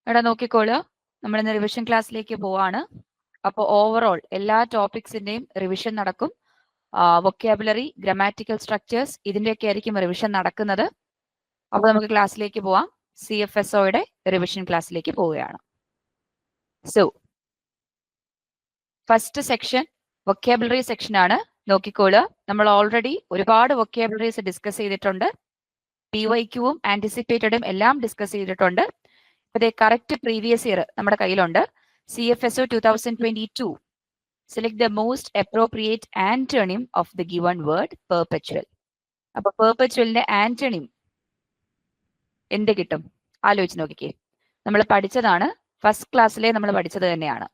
ഇവിടെ നോക്കിക്കോളുക, നമ്മൾ ഇന്ന് റിവിഷൻ ക്ലാസ്സിലേക്ക് പോവാണ്. അപ്പോൾ ഓവറോൾ എല്ലാ ടോപ്പിക്സിന്റെയും റിവിഷൻ നടക്കും. വൊക്കാബുലറി, ഗ്രാമാറ്റിക്കൽ സ്ട്രക്ചേഴ്സ് ഇതിന്റെയൊക്കെ ആയിരിക്കും റിവിഷൻ നടക്കുന്നത്. അപ്പോൾ നമുക്ക് ക്ലാസ്സിലേക്ക് പോവാം. CFSOയുടെ റിവിഷൻ ക്ലാസ്സിലേക്ക് പോവുകയാണ്. So first section vocabulary section ആണ്. നോക്കിക്കോളുക, നമ്മൾ ഓൾറെഡി ഒരുപാട് വൊക്കാബുലറീസ് ഡിസ്കസ് ചെയ്തിട്ടുണ്ട്. PYQവും ആന്റിസിപ്പേറ്റഡും എല്ലാം ഡിസ്കസ് ചെയ്തിട്ടുണ്ട്. ഇപ്പത്തെ കറക്റ്റ് പ്രീവിയസ് ഇയർ നമ്മുടെ കയ്യിലുണ്ട്. CFSO 2022. Select the most appropriate antonym of the given word perpetual. അപ്പൊ പെർപെച്വലിന്റെ ആന്റണിം എന്ത് കിട്ടും ആലോചിച്ച് നോക്കിക്കേ. നമ്മൾ പഠിച്ചതാണ്, ഫസ്റ്റ് ക്ലാസ്സിലെ നമ്മൾ പഠിച്ചത് തന്നെയാണ്.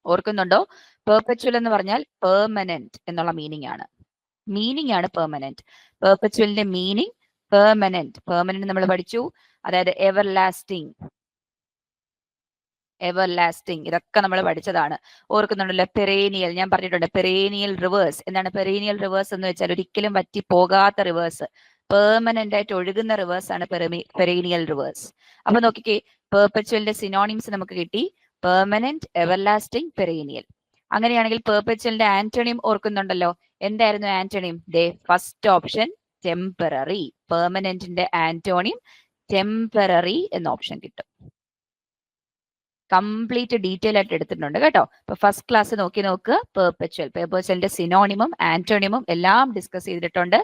ഓർക്കുന്നുണ്ടോ? പെർപെച്വൽ എന്ന് പറഞ്ഞാൽ പെർമനന്റ് എന്നുള്ള മീനിങ് ആണ്. മീനിങ് ആണ് പെർമനന്റ്. പെർപെച്വലിന്റെ മീനിങ് പെർമനന്റ്. പെർമനന്റ് നമ്മൾ പഠിച്ചു, അതായത് എവർലാസ്റ്റിംഗ്. എവർലാസ്റ്റിംഗ് ഇതൊക്കെ നമ്മൾ പഠിച്ചതാണ്. ഓർക്കുന്നുണ്ടല്ലോ? പെരേനിയൽ ഞാൻ പറഞ്ഞിട്ടുണ്ട്. പെരേനിയൽ റിവേഴ്സ്. എന്താണ് പെരേനിയൽ റിവേഴ്സ് എന്ന് വെച്ചാൽ ഒരിക്കലും വറ്റി പോകാത്ത റിവേഴ്സ്, പെർമനന്റ് ആയിട്ട് ഒഴുകുന്ന റിവേഴ്സ് ആണ് പെരേനിയൽ റിവേഴ്സ്. അപ്പൊ നോക്കിക്കേ, പെർപെച്വലിന്റെ സിനോണിംസ് നമുക്ക് കിട്ടി. Permanent, everlasting, perennial. അങ്ങനെയാണെങ്കിൽ പെർപെച്വലിന്റെ ആന്റണിം ഓർക്കുന്നുണ്ടല്ലോ? എന്തായിരുന്നു ആന്റണിം? First option temporary. പെർമനന്റിന്റെ ആന്റോണിം ടെമ്പററി എന്ന ഓപ്ഷൻ കിട്ടും. കംപ്ലീറ്റ് ഡീറ്റെയിൽ ആയിട്ട് എടുത്തിട്ടുണ്ട് കേട്ടോ. ഇപ്പൊ ഫസ്റ്റ് ക്ലാസ് നോക്കുക. പെർപെച്വലിന്റെ സിനോണിമും ആന്റോണിമും എല്ലാം ഡിസ്കസ് ചെയ്തിട്ടുണ്ട്.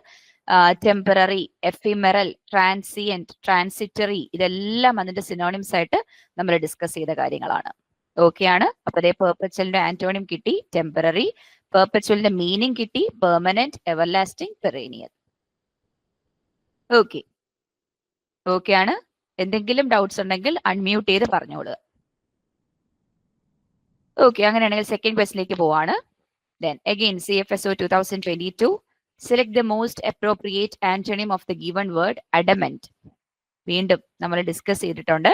ടെമ്പററി, എഫിമെറൽ, ട്രാൻസിയന്റ്, ട്രാൻസിറ്ററി ഇതെല്ലാം അതിന്റെ സിനോണിംസ് ആയിട്ട് നമ്മൾ ഡിസ്കസ് ചെയ്ത കാര്യങ്ങളാണ്. ഓക്കെ ആണ്. അപ്പൊ അതേ പെർപെച്വലിന്റെ ആന്റോണിം കിട്ടി, ടെമ്പററി. പെർപെച്വലിന്റെ മീനിങ് കിട്ടി, പെർമനന്റ്, എവർലാസ്റ്റിംഗ്, പെരേനിയൽ. ഓക്കെ ആണ്. എന്തെങ്കിലും ഡൗട്ട്സ് ഉണ്ടെങ്കിൽ അൺമ്യൂട്ട് ചെയ്ത് പറഞ്ഞോളൂ. ഓക്കെ, അങ്ങനെയാണെങ്കിൽ സെക്കൻഡ് ക്വസ്റ്റിലേക്ക് പോവാണ്. Then again CFSO 2022. Select the most appropriate antonym of the given word adamant. വീണ്ടും നമ്മൾ ഡിസ്കസ് ചെയ്തിട്ടുണ്ട്.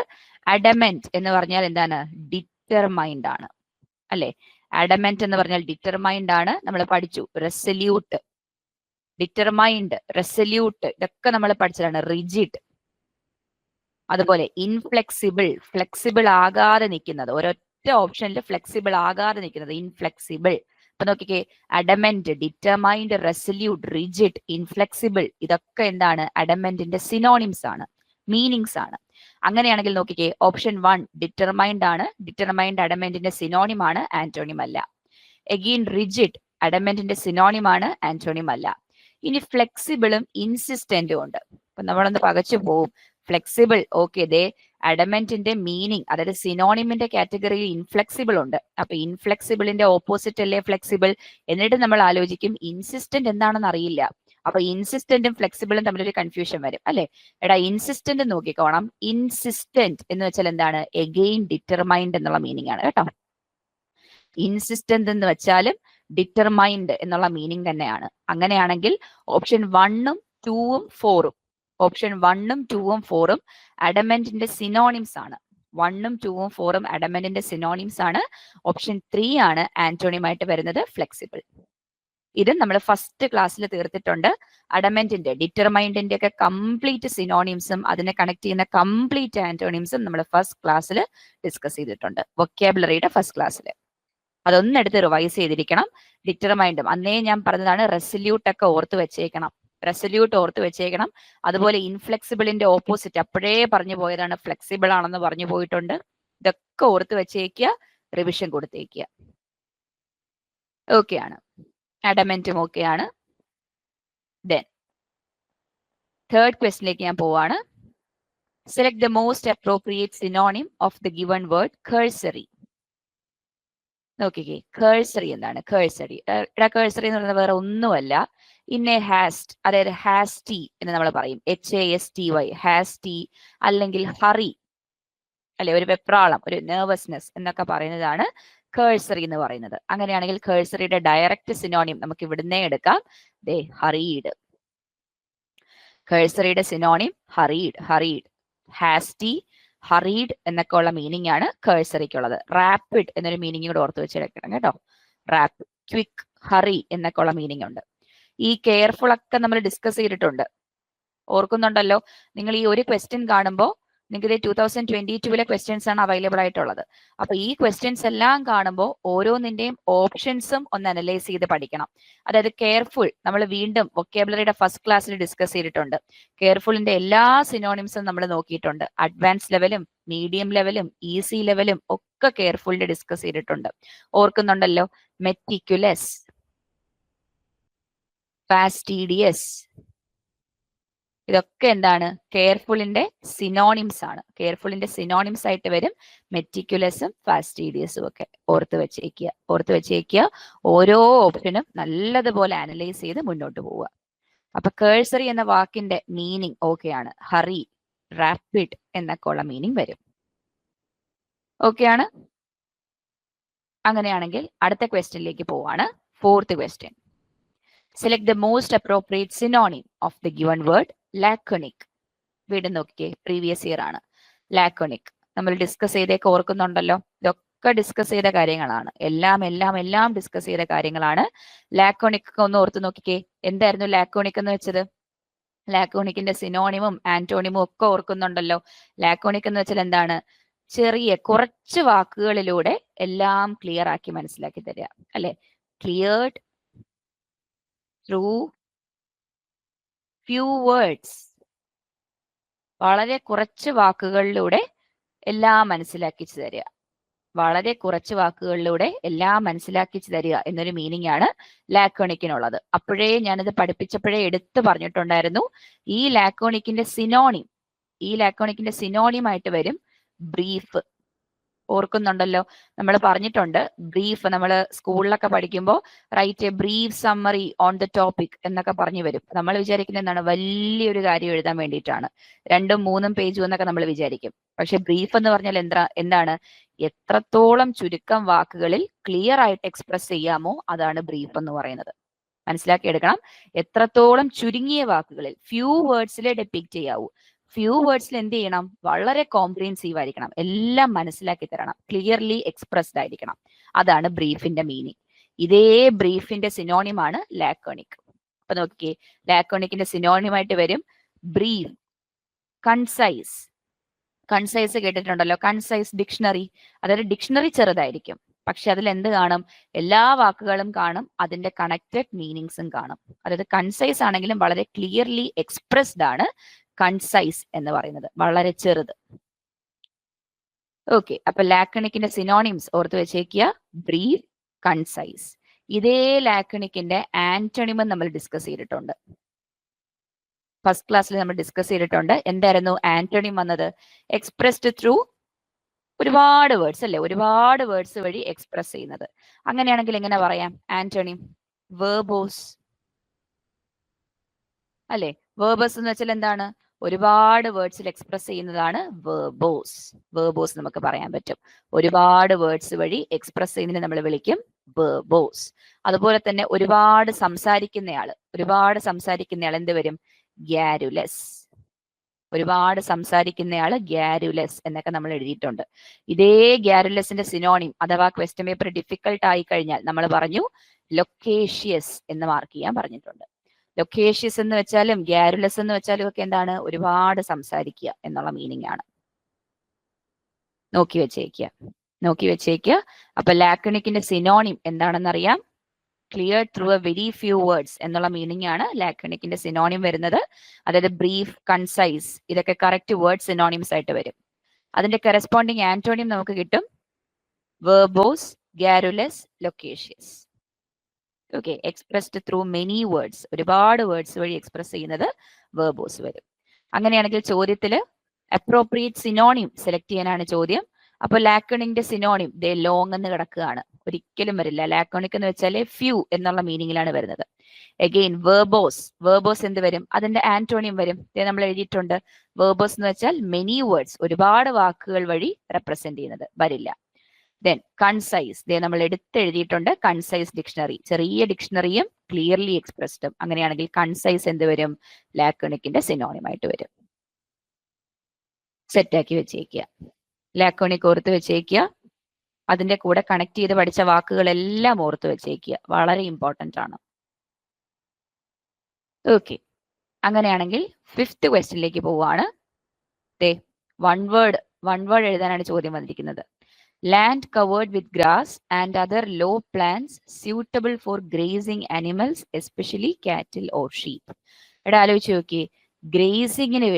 അഡമന്റ് എന്ന് പറഞ്ഞാൽ എന്താണ്? ഡിറ്റർമൈൻഡ് ആണ് അല്ലെ? അഡമന്റ് എന്ന് പറഞ്ഞാൽ ഡിറ്റർമൈൻഡ് ആണ്. നമ്മൾ പഠിച്ചു. റെസല്യൂട്ട്, ഡിറ്റർമൈൻഡ്, റെസല്യൂട്ട് ഇതൊക്കെ നമ്മൾ പഠിച്ചതാണ്. റിജിഡ്, അതുപോലെ ഇൻഫ്ലെക്സിബിൾ, ഫ്ലെക്സിബിൾ ആകാതെ നിൽക്കുന്നത്. ഒരൊറ്റ ഓപ്ഷനിൽ ഫ്ലെക്സിബിൾ ആകാതെ നിൽക്കുന്നത് ഇൻഫ്ലെക്സിബിൾ. അപ്പൊ നോക്കിക്കേ, adamant, determined, resolute, rigid, inflexible ഇതൊക്കെ എന്താണ്? അഡമന്റിന്റെ സിനോണിംസ് ആണ്, മീനിങ്സ് ആണ്. അങ്ങനെയാണെങ്കിൽ നോക്കിക്കേ, ഓപ്ഷൻ 1 ഡിറ്റർമൈൻഡ് ആണ്. ഡിറ്റർമൈൻഡ് അഡമന്റിന്റെ സിനോണിം ആണ്, ആന്റോണിം അല്ല. എഗെയിൻ റിജിഡ് അഡമന്റിന്റെ സിനോണിം ആണ്, ആന്റോണിം അല്ല. ഇനി ഫ്ലെക്സിബിളും ഇൻസിസ്റ്റന്റും ഉണ്ട്. അപ്പൊ നമ്മളൊന്ന് പകച്ചു പോവും. ഫ്ലെക്സിബിൾ, ഓക്കെ, അഡമന്റിന്റെ മീനിങ്, അതായത് സിനോണിമിന്റെ കാറ്റഗറിയിൽ ഇൻഫ്ലെക്സിബിൾ ഉണ്ട്. അപ്പൊ ഇൻഫ്ലെക്സിബിളിന്റെ ഓപ്പോസിറ്റ് അല്ലേ ഫ്ലെക്സിബിൾ? എന്നിട്ട് നമ്മൾ ആലോചിക്കും ഇൻസിസ്റ്റന്റ് എന്താണെന്ന് അറിയില്ല. അപ്പൊ ഇൻസിസ്റ്റന്റും ഫ്ലെക്സിബിളും തമ്മിലൊരു കൺഫ്യൂഷൻ വരും അല്ലെ? എടാ ഇൻസിസ്റ്റന്റ് നോക്കിക്കോണം. ഇൻസിസ്റ്റന്റ് എന്ന് വെച്ചാൽ എന്താണ്? എഗെയിൻ ഡിറ്റർമൈൻഡ് എന്നുള്ള മീനിങ് ആണ് കേട്ടോ. ഇൻസിസ്റ്റന്റ് എന്ന് വെച്ചാലും ഡിറ്റർമൈൻഡ് എന്നുള്ള മീനിങ് തന്നെയാണ്. അങ്ങനെയാണെങ്കിൽ ഓപ്ഷൻ 1ഉം 2ഉം 4ഉം, ഓപ്ഷൻ 1ഉം 2ഉം 4ഉം അഡമന്റിന്റെ സിനോണിംസ് ആണ്. 1ഉം 2ഉം 4ഉം അഡമന്റിന്റെ സിനോണിംസ് ആണ്. ഓപ്ഷൻ 3 ആണ് ആന്റോണിം ആയിട്ട് വരുന്നത്, ഫ്ലെക്സിബിൾ. ഇത് നമ്മൾ ഫസ്റ്റ് ക്ലാസ്സിൽ തീർത്തിട്ടുണ്ട്. അഡമന്റിന്റെ, ഡിറ്റർമൈൻഡിന്റെ ഒക്കെ കംപ്ലീറ്റ് സിനോണിംസും അതിനെ കണക്ട് ചെയ്യുന്ന കംപ്ലീറ്റ് ആന്റോണിംസും നമ്മൾ ഫസ്റ്റ് ക്ലാസ്സിൽ ഡിസ്കസ് ചെയ്തിട്ടുണ്ട്, വൊക്കാബുലറിയുടെ ഫസ്റ്റ് ക്ലാസ്സിൽ. അതൊന്നെടുത്ത് റിവൈസ് ചെയ്തിരിക്കണം. ഡിറ്റർമൈൻഡും അന്നേ ഞാൻ പറഞ്ഞതാണ്. റെസല്യൂട്ട് ഒക്കെ ഓർത്ത് വെച്ചേക്കണം. റെസല്യൂട്ട് ഓർത്ത് വെച്ചേക്കണം. അതുപോലെ ഇൻഫ്ലെക്സിബിളിന്റെ ഓപ്പോസിറ്റ് അപ്പോഴേ പറഞ്ഞു പോയതാണ്, ഫ്ലെക്സിബിൾ ആണെന്ന് പറഞ്ഞു പോയിട്ടുണ്ട്. ഇതൊക്കെ ഓർത്ത് വെച്ചേക്കുക, റിവിഷൻ കൊടുത്തേക്കുക. ഓക്കെ ആണ്. അഡമന്റും ഓക്കെ ആണ്. ദെൻ തേർഡ് ക്വസ്റ്റിനിലേക്ക് ഞാൻ പോവാണ്. Select the most appropriate synonym of the given word cursory. നോക്കിക്കേ, കഴ്സറി എന്താണ്? കഴ്സറി കഴ്സറി എന്ന് പറയുന്നത് വേറെ ഒന്നുമല്ല, ഇന്നെ ഹാസ്റ്റ്, അതായത് ഹാസ്റ്റി എന്ന് നമ്മൾ പറയും. HASTY, ഹാസ്റ്റി, അല്ലെങ്കിൽ ഹറി അല്ലെ, ഒരു വെപ്രാളം, ഒരു നെർവസ്നെസ് എന്നൊക്കെ പറയുന്നതാണ് കഴ്സറി എന്ന് പറയുന്നത്. അങ്ങനെയാണെങ്കിൽ കഴ്സറിയുടെ ഡയറക്റ്റ് സിനോണിം നമുക്ക് ഇവിടുന്നേ എടുക്കാം. ഹറീഡ്. കഴ്സറിയുടെ synonym hurried. Hurried, hasty, hurried എന്നൊക്കെ ഉള്ള മീനിങ് ആണ് കഴ്സറിക്കുള്ളത്. റാപ്പിഡ് എന്നൊരു മീനിങ് കൂടെ ഓർത്ത് വെച്ചെടുക്കണം കേട്ടോ. റാപ്പിഡ്, ക്വിക്ക്, ഹറി എന്നൊക്കെ ഉള്ള മീനിങ് ഉണ്ട്. ഈ കെയർഫുൾ ഒക്കെ നമ്മൾ ഡിസ്കസ് ചെയ്തിട്ടുണ്ട്. ഓർക്കുന്നുണ്ടല്ലോ? നിങ്ങൾ ഈ ഒരു ക്വസ്റ്റ്യൻ കാണുമ്പോൾ നിങ്ങൾക്ക് ഇത് 2022 ക്വസ്റ്റ്യൻസ് ആണ് അവൈലബിൾ ആയിട്ടുള്ളത്. അപ്പൊ ഈ ക്വസ്റ്റ്യൻസ് എല്ലാം കാണുമ്പോൾ ഓരോന്നിന്റെയും ഓപ്ഷൻസും ഒന്ന് അനലൈസ് ചെയ്ത് പഠിക്കണം. അതായത് കെയർഫുൾ നമ്മൾ വീണ്ടും വൊക്കാബുലറിയുടെ ഫസ്റ്റ് ക്ലാസ്സിൽ ഡിസ്കസ് ചെയ്തിട്ടുണ്ട്. കെയർഫുളിന്റെ എല്ലാ സിനോണിംസും നമ്മൾ നോക്കിയിട്ടുണ്ട്. അഡ്വാൻസ് ലെവലും മീഡിയം ലെവലും ഈസി ലെവലും ഒക്കെ കെയർഫുളിന്റെ ഡിസ്കസ് ചെയ്തിട്ടുണ്ട്. ഓർക്കുന്നുണ്ടല്ലോ? മെറ്റിക്കുലസ്, ഫാസ്റ്റീഡിയസ്, ഇതൊക്കെ എന്താണ്? കെയർഫുളിന്റെ സിനോണിംസ് ആണ്. കെയർഫുളിന്റെ സിനോണിംസ് ആയിട്ട് വരും മെറ്റിക്കുലസും ഫാസ്റ്റീഡിയസും ഒക്കെ. ഓർത്ത് വെച്ചേക്കുക. ഓരോ ഓപ്ഷനും നല്ലതുപോലെ അനലൈസ് ചെയ്ത് മുന്നോട്ട് പോവുക. അപ്പൊ കേഴ്സറി എന്ന വാക്കിന്റെ മീനിങ് ഓക്കെയാണ്. ഹറി, റാപ്പിഡ് എന്നൊക്കെ ഉള്ള മീനിങ് വരും. ഓക്കെയാണ്. അങ്ങനെയാണെങ്കിൽ അടുത്ത ക്വസ്റ്റ്യനിലേക്ക് പോവാണ്. 4th question. Select the most appropriate synonym of the given word laconic. വീണ്ടും നോക്കിക്കേ, പ്രീവിയസ് ഇയർ ആണ്. ലാക്കോണിക് നമ്മൾ ഡിസ്കസ് ചെയ്തേക്ക് ഓർക്കുന്നുണ്ടല്ലോ? ഇതൊക്കെ ഡിസ്കസ് ചെയ്ത കാര്യങ്ങളാണ്. എല്ലാം ഡിസ്കസ് ചെയ്ത കാര്യങ്ങളാണ്. ലാക്കോണിക് ഒന്ന് ഓർത്ത് നോക്കിക്കേ. എന്തായിരുന്നു ലാക്കോണിക് എന്ന് വെച്ചത്? ലാക്കോണിക്കിന്റെ സിനോണിമും ആന്റോണിമും ഒക്കെ ഓർക്കുന്നുണ്ടല്ലോ? ലാക്കോണിക് എന്ന് വെച്ചാൽ എന്താണ്? ചെറിയ കുറച്ച് വാക്കുകളിലൂടെ എല്ലാം ക്ലിയർ ആക്കി മനസ്സിലാക്കി തരിക, അല്ലെ? Cleared through few words. വളരെ കുറച്ച് വാക്കുകളിലൂടെ എല്ലാം മനസ്സിലാക്കിച്ചു തരിക. വളരെ കുറച്ച് വാക്കുകളിലൂടെ എല്ലാം മനസ്സിലാക്കിച്ചു തരിക എന്നൊരു മീനിങ് ആണ് ലാക്കോണിക്കിനുള്ളത്. അപ്പോഴേ ഞാനത് പഠിപ്പിച്ചപ്പോഴേ എടുത്തു പറഞ്ഞിട്ടുണ്ടായിരുന്നു. ഈ ലാക്കോണിക്കിന്റെ സിനോണിം ആയിട്ട് വരും ബ്രീഫ്. ഓർക്കുന്നുണ്ടല്ലോ? നമ്മൾ പറഞ്ഞിട്ടുണ്ട് ബ്രീഫ്. നമ്മൾ സ്കൂളിലൊക്കെ പഠിക്കുമ്പോൾ write a brief summary on the topic എന്നൊക്കെ പറഞ്ഞു വരും. നമ്മൾ വിചാരിക്കുന്നത് എന്താണ്? വലിയൊരു കാര്യം എഴുതാൻ വേണ്ടിയിട്ടാണ്, 2ഉം 3ഉം പേജും എന്നൊക്കെ നമ്മൾ വിചാരിക്കും. പക്ഷെ ബ്രീഫ് എന്ന് പറഞ്ഞാൽ എന്താണ്? എത്രത്തോളം ചുരുക്കം വാക്കുകളിൽ ക്ലിയർ ആയിട്ട് എക്സ്പ്രസ് ചെയ്യാമോ അതാണ് ബ്രീഫ് എന്ന് പറയുന്നത്. മനസ്സിലാക്കി എടുക്കണം. എത്രത്തോളം ചുരുങ്ങിയ വാക്കുകളിൽ ഫ്യൂ വേർഡ്സിലെ ഡെപ്പിക്ട് ചെയ്യാവൂ. ഫ്യൂ വേർഡ്സിൽ എന്ത് ചെയ്യണം? വളരെ കോംപ്രിഹെൻസീവ് ആയിരിക്കണം, എല്ലാം മനസ്സിലാക്കി തരണം, ക്ലിയർലി എക്സ്പ്രസ്ഡ് ആയിരിക്കണം. അതാണ് ബ്രീഫിന്റെ മീനിങ്. ഇതേ ബ്രീഫിന്റെ സിനോണിമാണ് ലാക്കോണിക്. അപ്പൊ നോക്കിക്കേ, ലാക്കോണിക്കിന്റെ സിനോണിമായിട്ട് വരും ബ്രീഫ്, കൺസൈസ്. കൺസൈസ് കേട്ടിട്ടുണ്ടല്ലോ? Concise dictionary. അതായത് ഡിക്ഷണറി ചെറുതായിരിക്കും, പക്ഷെ അതിൽ എന്ത് കാണും? എല്ലാ വാക്കുകളും കാണും, അതിന്റെ കണക്റ്റഡ് മീനിങ്സും കാണും. അതായത് കൺസൈസ് ആണെങ്കിലും വളരെ ക്ലിയർലി എക്സ്പ്രസ്ഡ് ആണ് കൺസൈസ് എന്ന് പറയുന്നത്, വളരെ ചെറുത്. ഓക്കെ, അപ്പൊ ലാക്കണിക്കിന്റെ സിനോണിംസ് ഓർത്ത് വെച്ചേക്കുക. Brief, concise. ഇതേ ലാക്കണിക്കിന്റെ ആന്റണിമും നമ്മൾ ഡിസ്കസ് ചെയ്തിട്ടുണ്ട്. ഫസ്റ്റ് ക്ലാസ്സിൽ നമ്മൾ ഡിസ്കസ് ചെയ്തിട്ടുണ്ട്. എന്തായിരുന്നു ആന്റണിം വന്നത്? എക്സ്പ്രസ്ഡ് ത്രൂ ഒരുപാട് വേർഡ്സ്, അല്ലെ? ഒരുപാട് വേർഡ്സ് വഴി എക്സ്പ്രസ് ചെയ്യുന്നത്. അങ്ങനെയാണെങ്കിൽ എങ്ങനെ പറയാം ആന്റണിം? വേർബോസ്, അല്ലെ? വേർബോസ് എന്ന് വെച്ചാൽ എന്താണ്? ഒരുപാട് വേർഡ്സിൽ എക്സ്പ്രസ് ചെയ്യുന്നതാണ് വേർബോസ്. വേർബോസ് നമുക്ക് പറയാൻ പറ്റും. ഒരുപാട് വേർഡ്സ് വഴി എക്സ്പ്രസ് ചെയ്യുന്നതിന് നമ്മൾ വിളിക്കും വേർബോസ്. അതുപോലെ തന്നെ ഒരുപാട് സംസാരിക്കുന്നയാൾ എന്ത് വരും? ഗ്യാരുലസ്. ഒരുപാട് സംസാരിക്കുന്നയാൾ ഗ്യാരുലസ് എന്നൊക്കെ നമ്മൾ എഴുതിയിട്ടുണ്ട്. ഇതേ ഗ്യാരുലസിന്റെ സിനോണിം അഥവാ ക്വസ്റ്റ്യൻ പേപ്പർ ഡിഫിക്കൽട്ട് ആയി കഴിഞ്ഞാൽ നമ്മൾ പറഞ്ഞു ലൊക്കേഷ്യസ് എന്ന് മാർക്ക് ചെയ്യാൻ പറഞ്ഞിട്ടുണ്ട്. ലൊക്കേഷ്യസ് എന്ന് വെച്ചാലും ഗ്യാരുലസ് എന്ന് വെച്ചാലും ഒക്കെ എന്താണ്? ഒരുപാട് സംസാരിക്കുക എന്നുള്ള മീനിങ് ആണ്. നോക്കി വെച്ചേക്കുക. അപ്പൊ ലാക്കണിക്കിന്റെ സിനോണിം എന്താണെന്ന് അറിയാം? Clear through a very few words എന്നുള്ള മീനിങ് ആണ് ലാക്കണിക്കിന്റെ സിനോണിം വരുന്നത്. അതായത് ബ്രീഫ്, കൺസൈസ്, ഇതൊക്കെ കറക്റ്റ് വേർഡ് സിനോണിംസ് ആയിട്ട് വരും. അതിന്റെ കറസ്പോണ്ടിങ് ആന്റോണിം നമുക്ക് കിട്ടും verbose, garrulous, loquacious. Okay, expressed through many words, ഒരുപാട് വേർഡ്സ് വഴി എക്സ്പ്രസ് ചെയ്യുന്നത് വേർബോസ് വരും. അങ്ങനെയാണെങ്കിൽ ചോദ്യത്തില് അപ്രോപ്രിയേറ്റ് സിനോണിം സെലക്ട് ചെയ്യാനാണ് ചോദ്യം. അപ്പൊ ലാക്കണിക്കിന്റെ സിനോണിം ദേ ലോങ് എന്ന് കിടക്കുകയാണ്, ഒരിക്കലും വരില്ല. ലാക്കോണിക് എന്ന് വെച്ചാൽ ഫ്യൂ എന്നുള്ള മീനിങ്ങിലാണ് വരുന്നത്. അഗെയിൻ വേർബോസ് എന്ത് വരും? അതിന്റെ ആന്റോണിയം വരും. നമ്മൾ എഴുതിയിട്ടുണ്ട്. വേർബോസ് എന്ന് വെച്ചാൽ മെനി വേർഡ്സ്, ഒരുപാട് വാക്കുകൾ വഴി റെപ്രസെന്റ് ചെയ്യുന്നത്, വരില്ല. ദെൻ കൺസൈസ്, നമ്മൾ എഴുതിയിട്ടുണ്ട്. കൺസൈസ് ഡിക്ഷണറി, ചെറിയ ഡിക്ഷണറിയും ക്ലിയർലി എക്സ്പ്രസ്ഡും. അങ്ങനെയാണെങ്കിൽ കൺസൈസ് എന്ത് വരും? ലാക്കോണിക്കിന്റെ സിനോണിമായിട്ട് വരും. സെറ്റാക്കി വെച്ചേക്കുക. ലാക്കോണിക് ഓർത്ത് വെച്ചേക്കുക. അതിന്റെ കൂടെ കണക്ട് ചെയ്ത് പഠിച്ച വാക്കുകളെല്ലാം ഓർത്ത് വെച്ചേക്കുക, വളരെ ഇമ്പോർട്ടന്റ് ആണ്. ഓക്കെ, അങ്ങനെയാണെങ്കിൽ 5th ക്വസ്റ്റ്യനിലേക്ക് പോവുകയാണ്. വൺ വേർഡ് എഴുതാനാണ് ചോദ്യം വന്നിരിക്കുന്നത്. Land covered with grass and other law plants suitable for grazing animals especially കാറ്റിൽ ഓർ ഷീപ്പ്. ഇവിടെ ആലോചിച്ച് നോക്കിയേ, ഗ്രേസിങ്ങിന്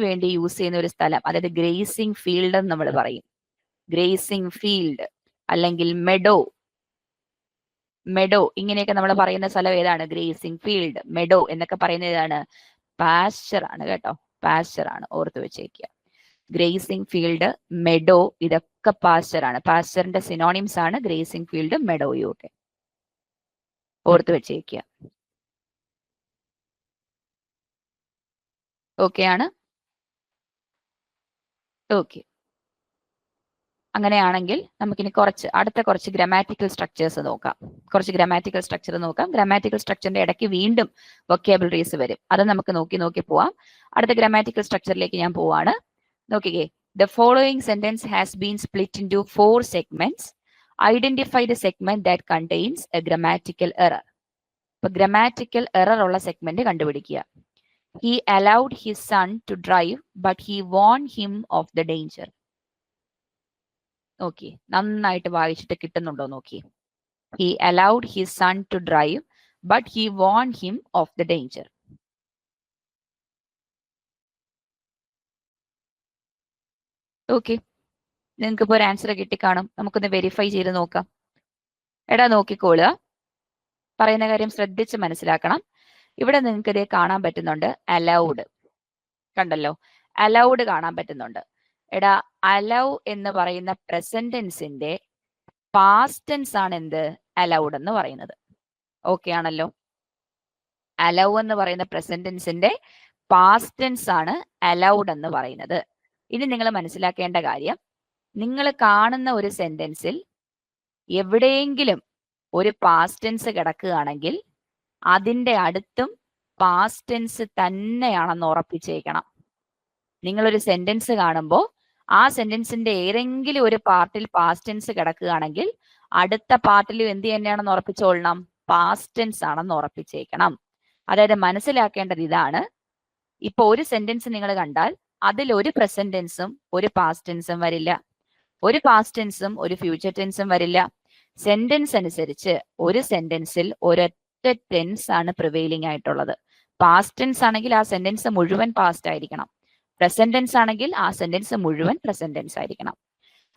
വേണ്ടി യൂസ് ചെയ്യുന്ന ഒരു സ്ഥലം, അതായത് ഗ്രേസിംഗ് ഫീൽഡ് എന്ന് നമ്മൾ പറയും. ഗ്രേസിംഗ് ഫീൽഡ് അല്ലെങ്കിൽ മെഡോ ഇങ്ങനെയൊക്കെ നമ്മൾ പറയുന്ന സ്ഥലം ഏതാണ്? ഗ്രേസിംഗ് ഫീൽഡ്, മെഡോ എന്നൊക്കെ പറയുന്നത് ഏതാണ്? പാസ്ചർ ആണ് കേട്ടോ, പാസ്ചർ ആണ്, ഓർത്ത് വെച്ചേക്കുക. ഗ്രേസിംഗ് ഫീൽഡ്, മെഡോ, ഇതൊക്കെ പാസ്ചർ ആണ്. പാസ്ചറിന്റെ സിനോണിംസ് ആണ് ഗ്രേസിംഗ് ഫീൽഡ്, മെഡോയും ഒക്കെ, ഓർത്ത് വെച്ചേക്കുക. ഓക്കെ ആണ്? ഓക്കെ. അങ്ങനെയാണെങ്കിൽ നമുക്കിനി അടുത്ത കുറച്ച് ഗ്രാമാറ്റിക്കൽ സ്ട്രക്ചേഴ്സ് നോക്കാം. ഗ്രാമാറ്റിക്കൽ സ്ട്രക്ചറിന്റെ ഇടയ്ക്ക് വീണ്ടും വൊക്കാബുലറീസ് വരും. അത് നമുക്ക് നോക്കി പോവാം. അടുത്ത ഗ്രാമാറ്റിക്കൽ സ്ട്രക്ചറിലേക്ക് ഞാൻ പോവാണ്. നോക്കിക്കേ, the following sentence has been split into 4 segments. Identify the segment that contains A grammatical error. ഇപ്പൊ ഗ്രാമാറ്റിക്കൽ എറർ ഉള്ള സെഗ്മെന്റ് കണ്ടുപിടിക്കുക. He allowed his son to drive, but he warned him of the danger. നോക്കി, നന്നായിട്ട് വായിച്ചിട്ട് കിട്ടുന്നുണ്ടോ നോക്കി. He allowed his son to drive, but he warned him of the danger. Okay, നിങ്ങൾക്ക് ഇപ്പോൾ ഒരു ആൻസർ കിട്ടിക്കാണും. നമുക്കൊന്ന് വെരിഫൈ ചെയ്ത് നോക്കാം. എടാ നോക്കിക്കോളുക, പറയുന്ന കാര്യം ശ്രദ്ധിച്ച് മനസ്സിലാക്കണം. ഇവിടെ നിങ്ങൾക്ക് ഇതേ കാണാൻ പറ്റുന്നുണ്ട്, അലൗഡ്. കണ്ടല്ലോ, അലൗഡ് കാണാൻ പറ്റുന്നുണ്ട്. എടാ, അലൗ എന്ന് പറയുന്ന പ്രസന്റ് ടെൻസിന്റെ പാസ്റ്റ് ടെൻസ് ആണ് എന്ത്? അലൗഡ് എന്ന് പറയുന്നത്. ഓക്കെ ആണല്ലോ? അലൗ എന്ന് പറയുന്ന പ്രസന്റ് ടെൻസിന്റെ പാസ്റ്റ് ടെൻസ് ആണ് അലൗഡ് എന്ന് പറയുന്നത്. ഇനി നിങ്ങൾ മനസ്സിലാക്കേണ്ട കാര്യം, നിങ്ങൾ കാണുന്ന ഒരു സെന്റൻസിൽ എവിടെയെങ്കിലും ഒരു പാസ്റ്റ് ടെൻസ് കിടക്കുകയാണെങ്കിൽ അതിന്റെ അടുത്തും പാസ്റ്റ് ടെൻസ് തന്നെയാണെന്ന് ഉറപ്പിച്ചേക്കണം. നിങ്ങളൊരു സെന്റൻസ് കാണുമ്പോൾ ആ സെന്റൻസിന്റെ ഏതെങ്കിലും ഒരു പാർട്ടിൽ പാസ്റ്റ് ടെൻസ് കിടക്കുകയാണെങ്കിൽ അടുത്ത പാർട്ടിലും എന്ത് തന്നെയാണെന്ന് ഉറപ്പിച്ചോളണം? പാസ്റ്റ് ടെൻസ് ആണെന്ന് ഉറപ്പിച്ചേക്കണം. അതായത് മനസ്സിലാക്കേണ്ടത് ഇതാണ്, ഇപ്പൊ ഒരു സെന്റൻസ് നിങ്ങൾ കണ്ടാൽ അതിൽ ഒരു പ്രസന്റ് ടെൻസും ഒരു പാസ്റ്റ് ടെൻസും വരില്ല, ഒരു പാസ്റ്റ് ടെൻസും ഒരു ഫ്യൂച്ചർ ടെൻസും വരില്ല. സെന്റൻസ് അനുസരിച്ച് ഒരു സെന്റൻസിൽ ഒരൊറ്റ ടെൻസ് ആണ് പ്രിവെയിലിംഗ് ആയിട്ടുള്ളത്. പാസ്റ്റ് ടെൻസ് ആണെങ്കിൽ ആ സെന്റൻസ് മുഴുവൻ പാസ്റ്റ് ആയിരിക്കണം. പ്രസന്റ് ടെൻസ് ആണെങ്കിൽ ആ സെന്റൻസ് മുഴുവൻ പ്രസന്റ് ടെൻസ് ആയിരിക്കണം.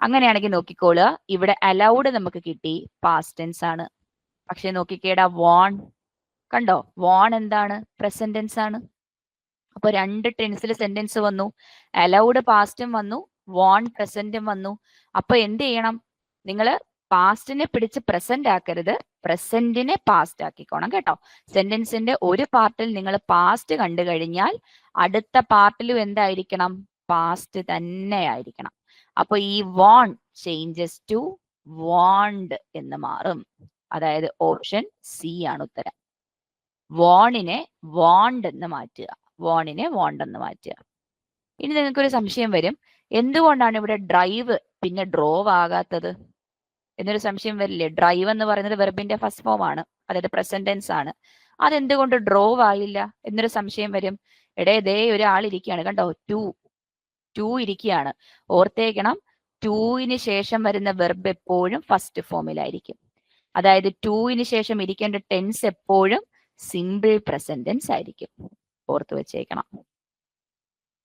അങ്ങനെയാണെങ്കിൽ നോക്കിക്കോളുക, ഇവിടെ അലൗഡ് നമുക്ക് കിട്ടി, പാസ്റ്റ് ടെൻസ് ആണ്. പക്ഷെ നോക്കിക്കേടാ, വോൺ കണ്ടോ, വോൺ എന്താണ്? പ്രസന്റ് ടെൻസ് ആണ്. അപ്പൊ 2 ടെൻസിൽ സെന്റൻസ് വന്നു, അലൗഡ് പാസ്റ്റും വന്നു, വോൺ പ്രസന്റും വന്നു. അപ്പൊ എന്ത് ചെയ്യണം? നിങ്ങൾ പാസ്റ്റിനെ പിടിച്ച് പ്രസന്റ് ആക്കരുത്, പ്രസന്റിനെ പാസ്റ്റ് ആക്കിക്കോണം കേട്ടോ. സെന്റൻസിന്റെ ഒരു പാർട്ടിൽ നിങ്ങൾ പാസ്റ്റ് കണ്ടു കഴിഞ്ഞാൽ അടുത്ത പാർട്ടിലും എന്തായിരിക്കണം? പാസ്റ്റ് തന്നെ ആയിരിക്കണം. അപ്പൊ ഈ വോൺ ചേഞ്ചസ് ടു വോണ്ട് എന്ന് മാറും. അതായത് ഓപ്ഷൻ സി ആണ് ഉത്തരം. വോണിനെ വോണ്ട് എന്ന് മാറ്റുക, വോണിനെ വോണ്ട് എന്ന് മാറ്റുക. ഇനി നിങ്ങൾക്കൊരു സംശയം വരും, എന്തുകൊണ്ടാണ് ഇവിടെ ഡ്രൈവ് പിന്നെ ഡ്രോവ് ആകാത്തത് എന്നൊരു സംശയം വരില്ലേ? ഡ്രൈവ് എന്ന് പറയുന്നത് വെർബിന്റെ ഫസ്റ്റ് ഫോം ആണ്, അതായത് പ്രസന്റ് ടെൻസ് ആണ്. അതെന്തുകൊണ്ട് ഡ്രോവ് ആയില്ല എന്നൊരു സംശയം വരും. ഇതേ ഒരാൾ ഇരിക്കുകയാണ് കണ്ടോ, ടു ഇരിക്കുകയാണ്. ഓർത്തേക്കണം, ടൂവിന് ശേഷം വരുന്ന വെർബ് എപ്പോഴും ഫസ്റ്റ് ഫോമിലായിരിക്കും. അതായത് ടൂവിന് ശേഷം ഇരിക്കേണ്ട ടെൻസ് എപ്പോഴും സിമ്പിൾ പ്രസന്റ് ടെൻസ് ആയിരിക്കും. ഓർത്തു വെച്ചേക്കണം,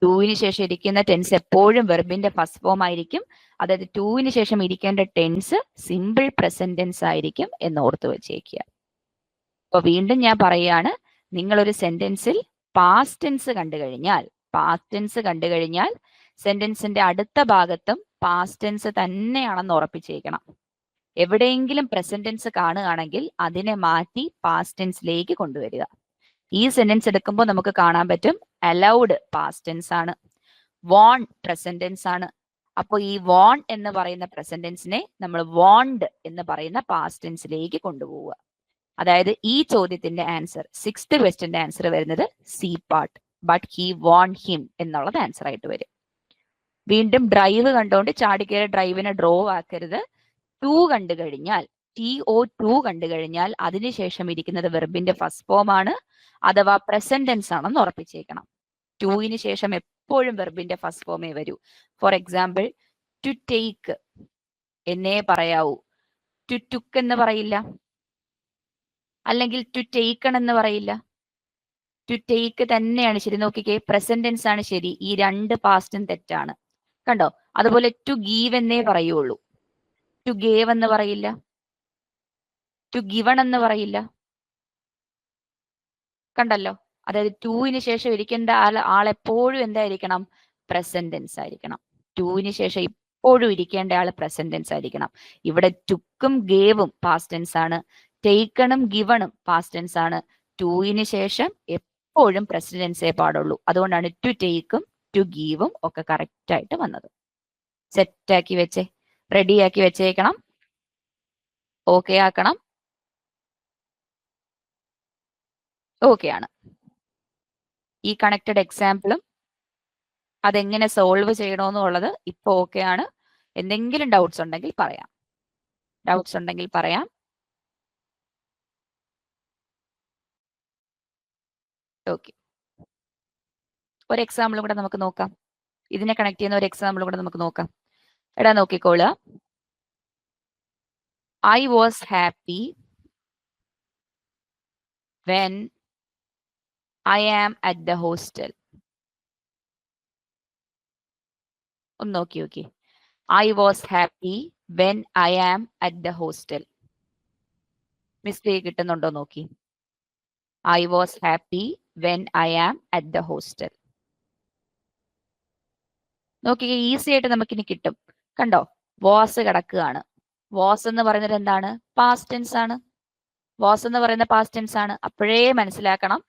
ടൂവിന് ശേഷം ഇരിക്കുന്ന ടെൻസ് എപ്പോഴും വെർബിന്റെ ഫസ്റ്റ് ഫോം ആയിരിക്കും. അതായത് ടൂവിന് ശേഷം ഇരിക്കേണ്ട ടെൻസ് സിമ്പിൾ പ്രസന്റ് ടെൻസ് ആയിരിക്കും എന്ന് ഓർത്തു വെച്ചേക്കുക. അപ്പൊ വീണ്ടും ഞാൻ പറയുകയാണ്, നിങ്ങളൊരു സെന്റൻസിൽ പാസ്റ്റ് ടെൻസ് കണ്ടു കഴിഞ്ഞാൽ സെന്റൻസിന്റെ അടുത്ത ഭാഗത്തും പാസ്റ്റ് ടെൻസ് തന്നെയാണെന്ന് ഉറപ്പിച്ചേക്കണം. എവിടെയെങ്കിലും പ്രസന്റ് ടെൻസ് കാണുകയാണെങ്കിൽ അതിനെ മാറ്റി പാസ്റ്റ് ടെൻസിലേക്ക് കൊണ്ടുവരിക. ഈ സെന്റൻസ് എടുക്കുമ്പോൾ നമുക്ക് കാണാൻ പറ്റും, അലൗഡ് പാസ്റ്റ് ടെൻസ് ആണ്, വോൺ പ്രസന്റ് ടെൻസ് ആണ്. അപ്പോൾ ഈ വോൺ എന്ന് പറയുന്ന പ്രസന്റ് ടെൻസിനെ നമ്മൾ വോണ്ട് എന്ന് പറയുന്ന പാസ്റ്റ് ടെൻസിലേക്ക് കൊണ്ടുപോവുക. അതായത് ഈ ചോദ്യത്തിന്റെ ആൻസർ, 6th ക്വസ്റ്റ്യന്റെ ആൻസർ വരുന്നത് C part, but he won him എന്നുള്ളത് ആൻസർ ആയിട്ട് വരും. വീണ്ടും ഡ്രൈവ് കണ്ടുകൊണ്ട് ചാടിക്കയറി ഡ്രൈവിനെ ഡ്രോവ് ആക്കരുത്. ടു കണ്ടു കഴിഞ്ഞാൽ, TO2 കണ്ടു കഴിഞ്ഞാൽ അതിനുശേഷം ഇരിക്കുന്നത് വെർബിന്റെ ഫസ്റ്റ് ഫോം ആണ്, അഥവാ പ്രസന്റ് ടെൻസ് ആണെന്ന് ഉറപ്പിച്ചേക്കണം. ടൂവിന് ശേഷം എപ്പോഴും വെർബിന്റെ ഫസ്റ്റ് ഫോമേ വരൂ. ഫോർ എക്സാമ്പിൾ, ടു ടേക്ക് എന്നേ പറയാവൂ, ടു ടുക്ക് എന്ന് പറയില്ല, അല്ലെങ്കിൽ ടു ടേക്കൺ എന്ന് പറയില്ല. ടു ടേക്ക് തന്നെയാണ് ശരി. നോക്കിക്കേ, പ്രസന്റ് ടെൻസ് ആണ് ശരി, ഈ രണ്ട് പാസ്റ്റും തെറ്റാണ്. കണ്ടോ? അതുപോലെ ടു ഗീവ് എന്നേ പറയുള്ളൂ, ടു ഗേവ് എന്ന് പറയില്ല, ടു ഗിവൺ എന്ന് പറയില്ല. കണ്ടല്ലോ? അതായത് ടുവിന് ശേഷം ഇരിക്കേണ്ട ആളെപ്പോഴും എന്തായിരിക്കണം? പ്രസന്റ് ടെൻസ് ആയിരിക്കണം. ടുവിന് ശേഷം എപ്പോഴും ഇരിക്കേണ്ട ആള് പ്രസന്റ് ടെൻസ് ആയിരിക്കണം. ഇവിടെ ടുക്കും ഗേവും പാസ്റ്റ് ടെൻസ് ആണ്, ടേക്കണും ഗിവണും പാസ്റ്റ് ടെൻസ് ആണ്. ടുവിന് ശേഷം എപ്പോഴും പ്രസന്റ് ടെൻസേ പാടുള്ളൂ. അതുകൊണ്ടാണ് ടു ടേക്കും ടു ഗീവും ഒക്കെ കറക്റ്റ് ആയിട്ട് വന്നത്. സെറ്റാക്കി വെച്ചേ, റെഡിയാക്കി വെച്ചേക്കണം, ഓക്കെ ആക്കണം. ഓക്കെ ആണ്. ഈ കണക്റ്റഡ് എക്സാമ്പിളും അതെങ്ങനെ സോൾവ് ചെയ്യണമെന്നുള്ളത് ഇപ്പൊ ഓക്കെ ആണ്. എന്തെങ്കിലും ഡൗട്ട്സ് ഉണ്ടെങ്കിൽ പറയാം. ഓക്കെ, ഒരു എക്സാമ്പിളും കൂടെ നമുക്ക് നോക്കാം. ഇതിനെ കണക്ട് ചെയ്യുന്ന ഒരു എക്സാമ്പിളും കൂടെ നമുക്ക് നോക്കാം. എടാ നോക്കിക്കോളുക. I was happy when I am at the hostel. ഒന്ന് നോക്കി. I was happy when I am at the hostel. Mistake കിട്ടുന്നുണ്ടോ നോക്കി. I was happy when I am at the hostel. നോക്കിക്കേ, ഈസി ആയിട്ട് നമുക്കിനി കിട്ടും. കണ്ടോ? വാസ് കിടക്കുകയാണ്. വാസ് എന്ന് പറയുന്നത് എന്താണ്? പാസ്റ്റ് ടെൻസ് ആണ്. വാസ് എന്ന് പറയുന്ന പാസ്റ്റ് ടെൻസ് ആണ്. അപ്പോഴേ മനസ്സിലാക്കണം,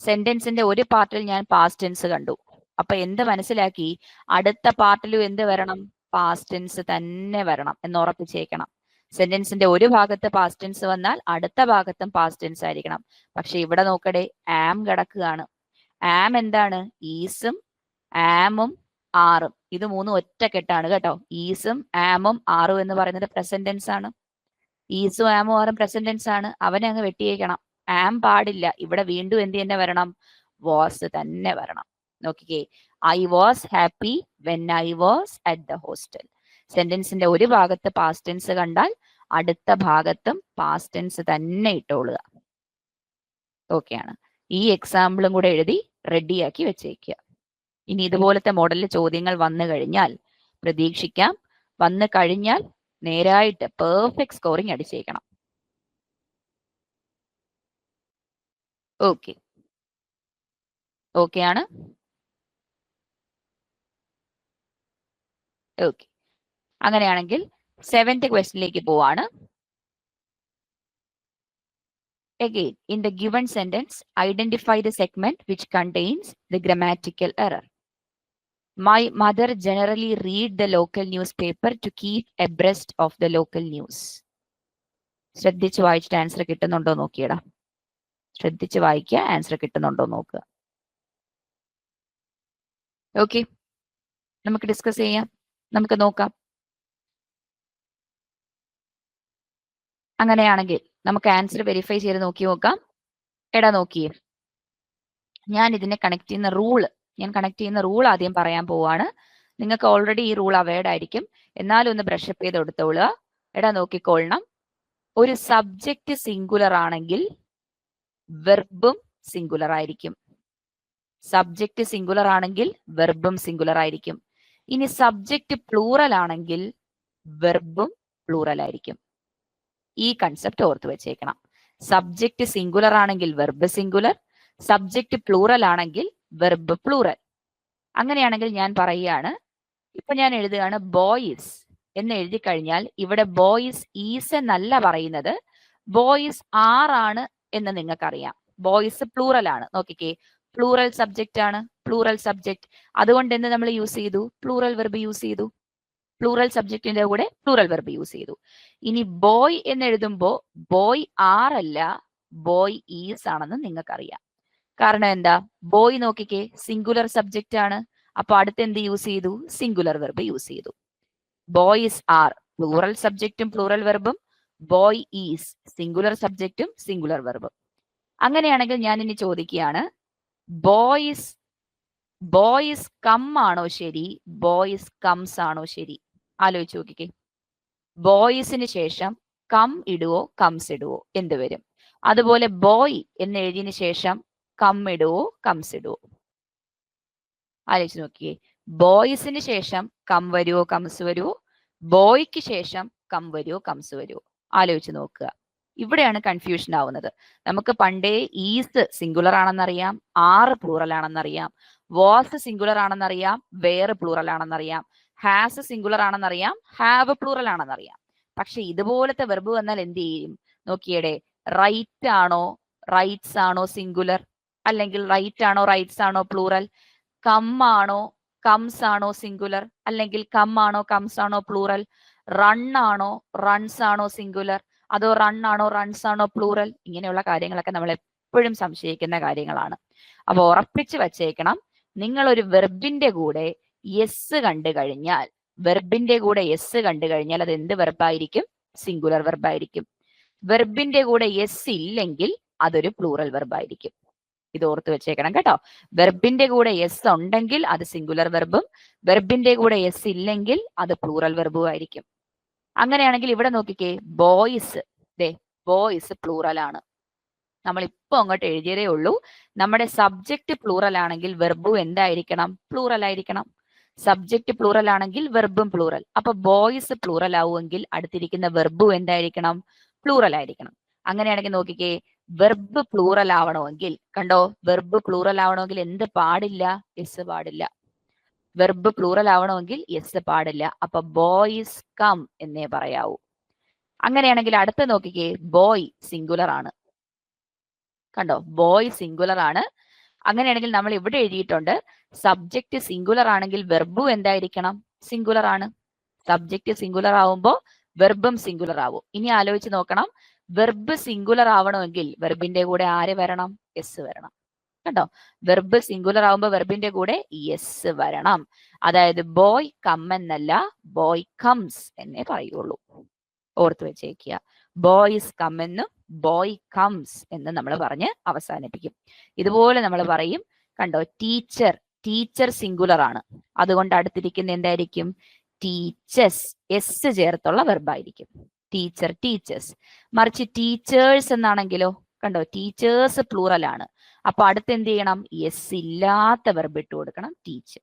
സെന്റൻസിന്റെ ഒരു പാർട്ടിൽ ഞാൻ പാസ്റ്റ് ടെൻസ് കണ്ടു. അപ്പൊ എന്ത് മനസ്സിലാക്കി? അടുത്ത പാർട്ടിലും എന്ത് വരണം? പാസ്റ്റ് ടെൻസ് തന്നെ വരണം എന്ന് ഉറപ്പിച്ചേക്കണം. സെന്റൻസിന്റെ ഒരു ഭാഗത്ത് പാസ്റ്റ് ടെൻസ് വന്നാൽ അടുത്ത ഭാഗത്തും പാസ്റ്റ് ടെൻസ് ആയിരിക്കണം. പക്ഷെ ഇവിടെ നോക്കടേ, ആം കിടക്കുകയാണ്. ആം എന്താണ്? ഈസും ആമും ആറും, ഇത് മൂന്നും ഒറ്റക്കെട്ടാണ് കേട്ടോ. ഈസും ആമും ആറും എന്ന് പറയുന്നത് പ്രസന്റ് ടെൻസ് ആണ്. ഈസും ആമും ആറും പ്രസന്റ് ടെൻസ് ആണ്. അവനെ അങ്ങ് വെട്ടിയേക്കണം. ആം പാടില്ല. ഇവിടെ വീണ്ടും എന്ത് തന്നെ വരണം? വാസ് തന്നെ വരണം. നോക്കിക്കേ, I was happy when I was at the hostel. സെന്റൻസിന്റെ ഒരു ഭാഗത്ത് പാസ്റ്റ് ടെൻസ് കണ്ടാൽ അടുത്ത ഭാഗത്തും പാസ്റ്റ് ടെൻസ് തന്നെ ഇട്ടോളുക. ഓക്കെ ആണ്. ഈ എക്സാമ്പിളും കൂടെ എഴുതി റെഡിയാക്കി വെച്ചേക്കുക. ഇനി ഇതുപോലത്തെ മോഡലിൽ ചോദ്യങ്ങൾ വന്നു കഴിഞ്ഞാൽ പ്രതീക്ഷിക്കാം, വന്നു കഴിഞ്ഞാൽ നേരായിട്ട് പെർഫെക്റ്റ് സ്കോറിംഗ് അടിച്ചേക്കണം. ഓക്കെ, ഓക്കെ ആണ്. ഓക്കെ, അങ്ങനെയാണെങ്കിൽ 7th ക്വസ്റ്റ്യനിലേക്ക് പോവാണ്. Again, in the given sentence, identify the segment which contains the grammatical error. My mother generally read the local newspaper to keep abreast of the local news. ശ്രദ്ധിച്ച് വായിച്ചിട്ട് answer കിട്ടുന്നുണ്ടോ നോക്കിയടാ. ശ്രദ്ധിച്ച് വായിക്കുക, answer കിട്ടുന്നുണ്ടോ നോക്കുക. ഓക്കെ, നമുക്ക് ഡിസ്കസ് ചെയ്യാം, നമുക്ക് നോക്കാം. അങ്ങനെയാണെങ്കിൽ നമുക്ക് ആൻസർ വെരിഫൈ ചെയ്ത് നോക്കാം. എടാ നോക്കിയേ, ഞാൻ ഇതിനെ കണക്ട് ചെയ്യുന്ന റൂൾ ആദ്യം പറയാൻ പോവാണ്. നിങ്ങൾക്ക് ഓൾറെഡി ഈ റൂൾ അവയർഡ് ആയിരിക്കും, എന്നാലും ഒന്ന് ബ്രഷപ്പ് ചെയ്ത് എടുത്തോളുക. എടാ നോക്കിക്കൊള്ളണം, ഒരു സബ്ജക്റ്റ് സിംഗുലർ ആണെങ്കിൽ വെർബും സിംഗുലർ ആയിരിക്കും. സബ്ജക്റ്റ് സിംഗുലർ ആണെങ്കിൽ വെർബും സിംഗുലർ ആയിരിക്കും. ഇനി സബ്ജക്റ്റ് പ്ലൂറൽ ആണെങ്കിൽ വെർബും പ്ലൂറൽ ആയിരിക്കും. ഈ കൺസെപ്റ്റ് ഓർത്ത് വെച്ചേക്കണം. സബ്ജക്റ്റ് സിംഗുലർ ആണെങ്കിൽ വെർബ് സിംഗുലർ, സബ്ജക്റ്റ് പ്ലൂറൽ ആണെങ്കിൽ വെർബ് പ്ലൂറൽ. അങ്ങനെയാണെങ്കിൽ ഞാൻ പറയുകയാണ്, ഇപ്പൊ ഞാൻ എഴുതുകയാണ് ബോയ്സ് എന്ന് എഴുതി കഴിഞ്ഞാൽ ഇവിടെ ബോയ്സ് ഈസ് എന്നല്ല പറയുന്നത്, ബോയ്സ് ആറാണ് എന്ന് നിങ്ങൾക്കറിയാം. ബോയ്സ് പ്ലൂറൽ ആണ്. നോക്കിക്കേ, പ്ലൂറൽ സബ്ജക്റ്റ് ആണ്, പ്ലൂറൽ സബ്ജക്റ്റ്. അതുകൊണ്ട് എന്ന് നമ്മൾ യൂസ് ചെയ്തു? പ്ലൂറൽ വെർബ് യൂസ് ചെയ്തു. പ്ലൂറൽ സബ്ജക്റ്റിന്റെ കൂടെ പ്ലൂറൽ വെർബ് യൂസ് ചെയ്തു. ഇനി ബോയ് എന്ന് എഴുതുമ്പോ ബോയ് ആറല്ല, ബോയ് ഈസ് ആണെന്ന് നിങ്ങൾക്കറിയാം. കാരണം എന്താ? ബോയ് നോക്കിക്കേ, സിംഗുലർ സബ്ജക്റ്റ് ആണ്. അപ്പൊ അടുത്ത് എന്ത് യൂസ് ചെയ്തു? സിംഗുലർ വെർബ് യൂസ് ചെയ്തു. ബോയ്സ് ആർ പ്ലൂറൽ സബ്ജക്റ്റും പ്ലൂറൽ വെർബും, ബോയ് ഈസ് സിംഗുലർ സബ്ജക്റ്റും സിംഗുലർ വെർബും. അങ്ങനെയാണെങ്കിൽ ഞാൻ ഇനി ചോദിക്കുകയാണ്, ബോയ്സ് ബോയ്സ് കം ആണോ ശരി, ബോയ്സ് കംസ് ആണോ ശരി? ആലോചിച്ച് നോക്കിക്കേ. ബോയ്സിന് ശേഷം കം ഇടുവോ കംസ് ഇടുവോ, എന്ത് വരും? അതുപോലെ ബോയ് എന്ന് എഴുതിയതിന് ശേഷം കം ഇടുവോ കംസ് ഇടുവോ? ആലോചിച്ച് നോക്കിയേ. ബോയ്സിന് ശേഷം കം വരുവോ കംസ് വരുവോ, ബോയ്ക്ക് ശേഷം കം വരുവോ കംസ് വരുവോ? ആലോചിച്ച് നോക്കുക. ഇവിടെയാണ് കൺഫ്യൂഷൻ ആവുന്നത്. നമുക്ക് പണ്ടേ ഈസ് സിംഗുലർ ആണെന്നറിയാം, ആറ് പ്ലൂറൽ ആണെന്നറിയാം, വാസ് സിംഗുലർ ആണെന്നറിയാം, വേറെ പ്ലൂറൽ ആണെന്നറിയാം, ഹാസ് സിംഗുലർ ആണെന്നറിയാം, ഹാവ് പ്ലൂറൽ ആണെന്നറിയാം. പക്ഷെ ഇതുപോലത്തെ വെർബ് വന്നാൽ എന്ത് ചെയ്യും? നോക്കിയടെ, റൈറ്റ് ആണോ റൈറ്റ്സ് ആണോ സിംഗുലർ, അല്ലെങ്കിൽ റൈറ്റ് ആണോ റൈറ്റ്സ് ആണോ പ്ലൂറൽ, കം ആണോ കംസ് ആണോ സിംഗുലർ, അല്ലെങ്കിൽ കം ആണോ കംസ് ആണോ പ്ലൂറൽ, റൺ ആണോ റൺസ് ആണോ സിംഗുലർ, അതോ റൺ ആണോ റൺസ് ആണോ പ്ലൂറൽ? ഇങ്ങനെയുള്ള കാര്യങ്ങളൊക്കെ നമ്മൾ എപ്പോഴും സംശയിക്കുന്ന കാര്യങ്ങളാണ്. അപ്പൊ ഉറപ്പിച്ച് വച്ചേക്കണം, നിങ്ങൾ ഒരു വെർബിന്റെ കൂടെ യെസ് കണ്ടു കഴിഞ്ഞാൽ, വെർബിന്റെ കൂടെ യെസ് കണ്ടു കഴിഞ്ഞാൽ അത് എന്ത് വെർബായിരിക്കും? സിംഗുലർ വെർബായിരിക്കും. വെർബിന്റെ കൂടെ യെസ് ഇല്ലെങ്കിൽ അതൊരു പ്ലൂറൽ വെർബായിരിക്കും. ഇത് ഓർത്ത് വെച്ചേക്കണം കേട്ടോ. വെർബിന്റെ കൂടെ യെസ് ഉണ്ടെങ്കിൽ അത് സിംഗുലർ വെർബും, വെർബിന്റെ കൂടെ യെസ് ഇല്ലെങ്കിൽ അത് പ്ലൂറൽ വെർബും ആയിരിക്കും. അങ്ങനെയാണെങ്കിൽ ഇവിടെ നോക്കിക്കേ, ബോയ്സ്, ബോയ്സ് പ്ലൂറൽ ആണ്. നമ്മൾ ഇപ്പൊ അങ്ങോട്ട് എഴുതിയതേ ഉള്ളൂ. നമ്മുടെ സബ്ജക്റ്റ് പ്ലൂറൽ ആണെങ്കിൽ വെർബും എന്തായിരിക്കണം? പ്ലൂറൽ ആയിരിക്കണം. സബ്ജക്റ്റ് പ്ലൂറൽ ആണെങ്കിൽ വെർബും പ്ലൂറൽ. അപ്പൊ ബോയ്സ് പ്ലൂറൽ ആവുമെങ്കിൽ അടുത്തിരിക്കുന്ന വെർബും എന്തായിരിക്കണം? പ്ലൂറൽ ആയിരിക്കണം. അങ്ങനെയാണെങ്കിൽ നോക്കിക്കേ, വെർബ് പ്ലൂറൽ ആവണമെങ്കിൽ, കണ്ടോ, വെർബ് പ്ലൂറൽ ആവണമെങ്കിൽ എന്ത് പാടില്ല? യെസ് പാടില്ല. വെർബ് പ്ലൂറൽ ആവണമെങ്കിൽ യെസ് പാടില്ല. അപ്പൊ ബോയ്സ് കം എന്നേ പറയാവൂ. അങ്ങനെയാണെങ്കിൽ അടുത്ത നോക്കിക്കേ, ബോയ് സിംഗുലർ ആണ്. കണ്ടോ, ബോയ് സിംഗുലർ ആണ്. അങ്ങനെയാണെങ്കിൽ നമ്മൾ ഇവിടെ എഴുതിയിട്ടുണ്ട്, സബ്ജക്റ്റ് സിംഗുലർ ആണെങ്കിൽ വെർബും എന്തായിരിക്കണം? സിംഗുലർ ആണ്. സബ്ജക്റ്റ് സിംഗുലർ ആവുമ്പോൾ വെർബും സിംഗുലർ ആവും. ഇനി ആലോചിച്ച് നോക്കണം, വെർബ് സിംഗുലർ ആവണമെങ്കിൽ വെർബിന്റെ കൂടെ ആര് വരണം? യെസ് വരണം. കണ്ടോ, വെർബ് സിംഗുലർ ആവുമ്പോൾ വെർബിന്റെ കൂടെ യെസ് വരണം. അതായത് ബോയ് കം എന്നല്ല, ബോയ് കംസ് എന്നേ പറയുള്ളൂ. ഓർത്ത് വെച്ചേക്കുക. ബോയ്സ് കം എന്നും ബോയ് കംസ് എന്ന് നമ്മൾ പറഞ്ഞ് അവസാനിപ്പിക്കും. ഇതുപോലെ നമ്മൾ പറയും. കണ്ടോ, ടീച്ചർ, ടീച്ചർ സിംഗുലർ ആണ്. അതുകൊണ്ട് അടുത്തിരിക്കുന്ന എന്തായിരിക്കും? ടീച്ചേഴ്സ്, എസ് ചേർത്തുള്ള വെർബായിരിക്കും. Teacher, teachers. മറിച്ച് ടീച്ചേഴ്സ് എന്നാണെങ്കിലോ, കണ്ടോ, ടീച്ചേഴ്സ് പ്ലൂറൽ ആണ്. അപ്പൊ അടുത്ത് എന്ത് ചെയ്യണം? യെസ് ഇല്ലാത്ത വെർബ് ഇട്ട് കൊടുക്കണം, ടീച്ചർ.